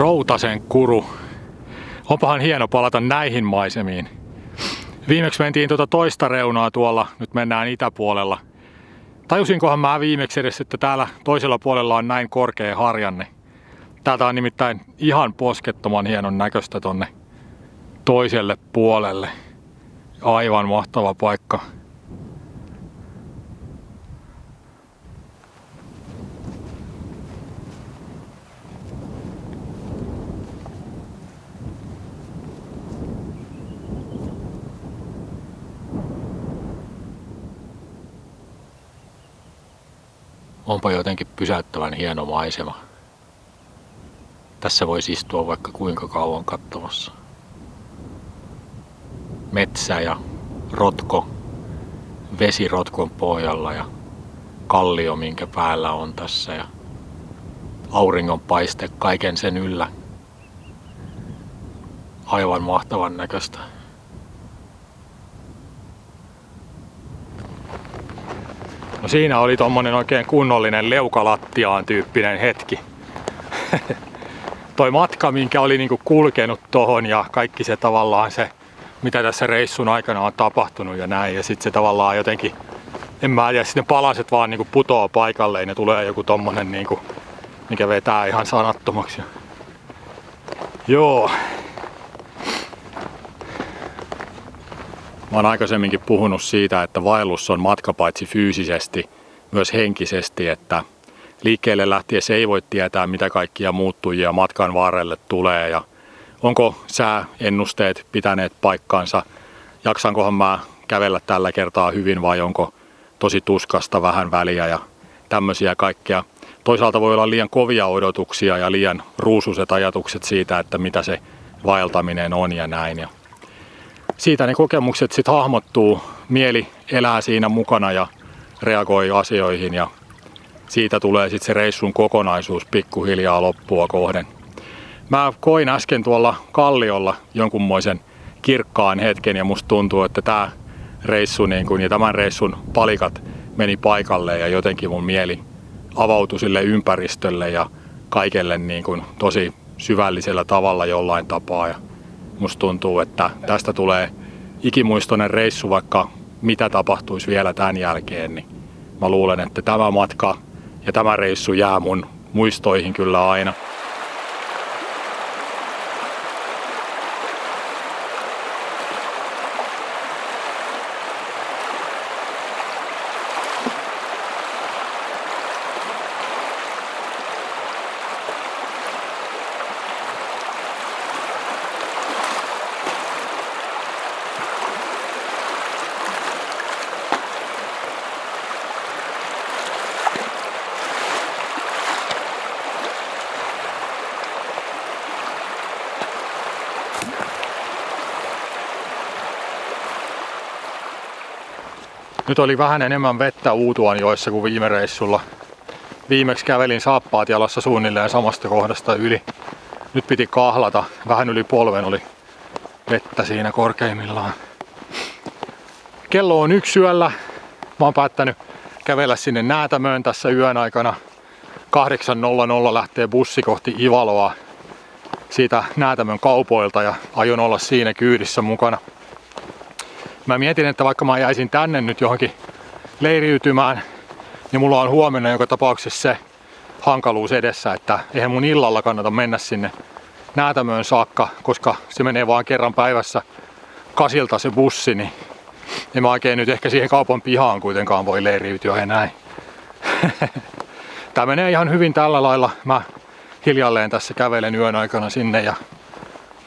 S1: Routasen kuru. Onpahan hieno palata näihin maisemiin. Viimeksi mentiin tuota toista reunaa tuolla, nyt mennään itäpuolella. Tajusinkohan mä viimeksi edes, että täällä toisella puolella on näin korkea harjanne. Täältä on nimittäin ihan poskettoman hienon näköistä tonne toiselle puolelle. Aivan mahtava paikka. Onpa jotenkin pysäyttävän hieno maisema. Tässä voisi istua vaikka kuinka kauan katsomassa. Metsä ja rotko, vesi rotkon pohjalla ja kallio, minkä päällä on tässä ja auringonpaiste kaiken sen yllä. Aivan mahtavan näköistä. No siinä oli tommonen oikein kunnollinen leukalattiaan tyyppinen hetki. Toi matka, minkä oli niinku kulkenut tohon ja kaikki se tavallaan se, mitä tässä reissun aikana on tapahtunut ja näin. Ja sit se tavallaan jotenkin, en mä tiedä, sitten ne palaset vaan niinku putoaa paikalleen ja tulee joku tommonen niinku, mikä vetää ihan sanattomaksi. Joo. Mä oon aikaisemminkin puhunut siitä, että vaellus on matka paitsi fyysisesti, myös henkisesti, että liikkeelle lähtiessä ei voi tietää, mitä kaikkia muuttujia matkan varrelle tulee ja onko sääennusteet pitäneet paikkaansa, jaksankohan mä kävellä tällä kertaa hyvin vai onko tosi tuskasta vähän väliä ja tämmöisiä kaikkea. Toisaalta voi olla liian kovia odotuksia ja liian ruusuiset ajatukset siitä, että mitä se vaeltaminen on ja näin. Ja siitä ne kokemukset sitten hahmottuu, mieli elää siinä mukana ja reagoi asioihin ja siitä tulee sitten se reissun kokonaisuus pikkuhiljaa loppua kohden. Mä koin äsken tuolla kalliolla jonkunmoisen kirkkaan hetken ja musta tuntuu, että tää reissu ja tämän reissun palikat meni paikalleen ja jotenkin mun mieli avautui sille ympäristölle ja kaikelle tosi syvällisellä tavalla jollain tapaa. Ja musta tuntuu, että tästä tulee ikimuistoinen reissu, vaikka mitä tapahtuisi vielä tämän jälkeen. Niin mä luulen, että tämä matka ja tämä reissu jää mun muistoihin kyllä aina. Nyt oli vähän enemmän vettä Uutuanjoessa kuin viime reissulla. Viimeksi kävelin saappaat jalassa suunnilleen samasta kohdasta yli. Nyt piti kahlata. Vähän yli polven oli vettä siinä korkeimmillaan. Kello on 1 yöllä. Mä oon päättänyt kävellä sinne Näätämöön tässä yön aikana. 8.00 lähtee bussi kohti Ivaloa siitä Näätämön kaupoilta ja aion olla siinä kyydissä mukana. Mä mietin, että vaikka mä jäisin tänne nyt johonkin leiriytymään, niin mulla on huomenna joka tapauksessa se hankaluus edessä, että eihän mun illalla kannata mennä sinne Näätämöön saakka, koska se menee vaan kerran päivässä 8 se bussi, niin en mä oikein nyt ehkä siihen kaupan pihaan kuitenkaan voi leiriytyä ja näin. Tää menee ihan hyvin tällä lailla. Mä hiljalleen tässä kävelen yön aikana sinne ja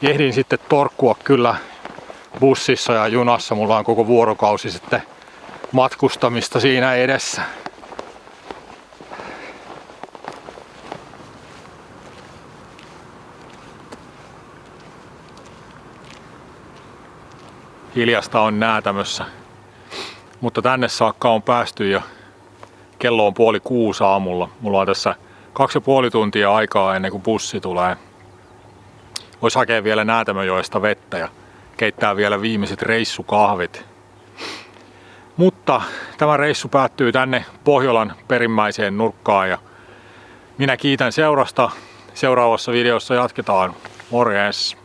S1: ehdin sitten torkkua kyllä bussissa ja junassa. Mulla on koko vuorokausi sitten matkustamista siinä edessä. Hiljasta on Näätämössä, mutta tänne saakka on päästy ja kello on 5:30 aamulla. Mulla on tässä 2,5 tuntia aikaa ennen kuin bussi tulee. Vois hakea vielä Näätämöjoesta vettä ja keittää vielä viimeiset reissukahvit. Mutta tämä reissu päättyy tänne Pohjolan perimmäiseen nurkkaan ja minä kiitän seurasta. seuraavassa videossa jatketaan. Morjens!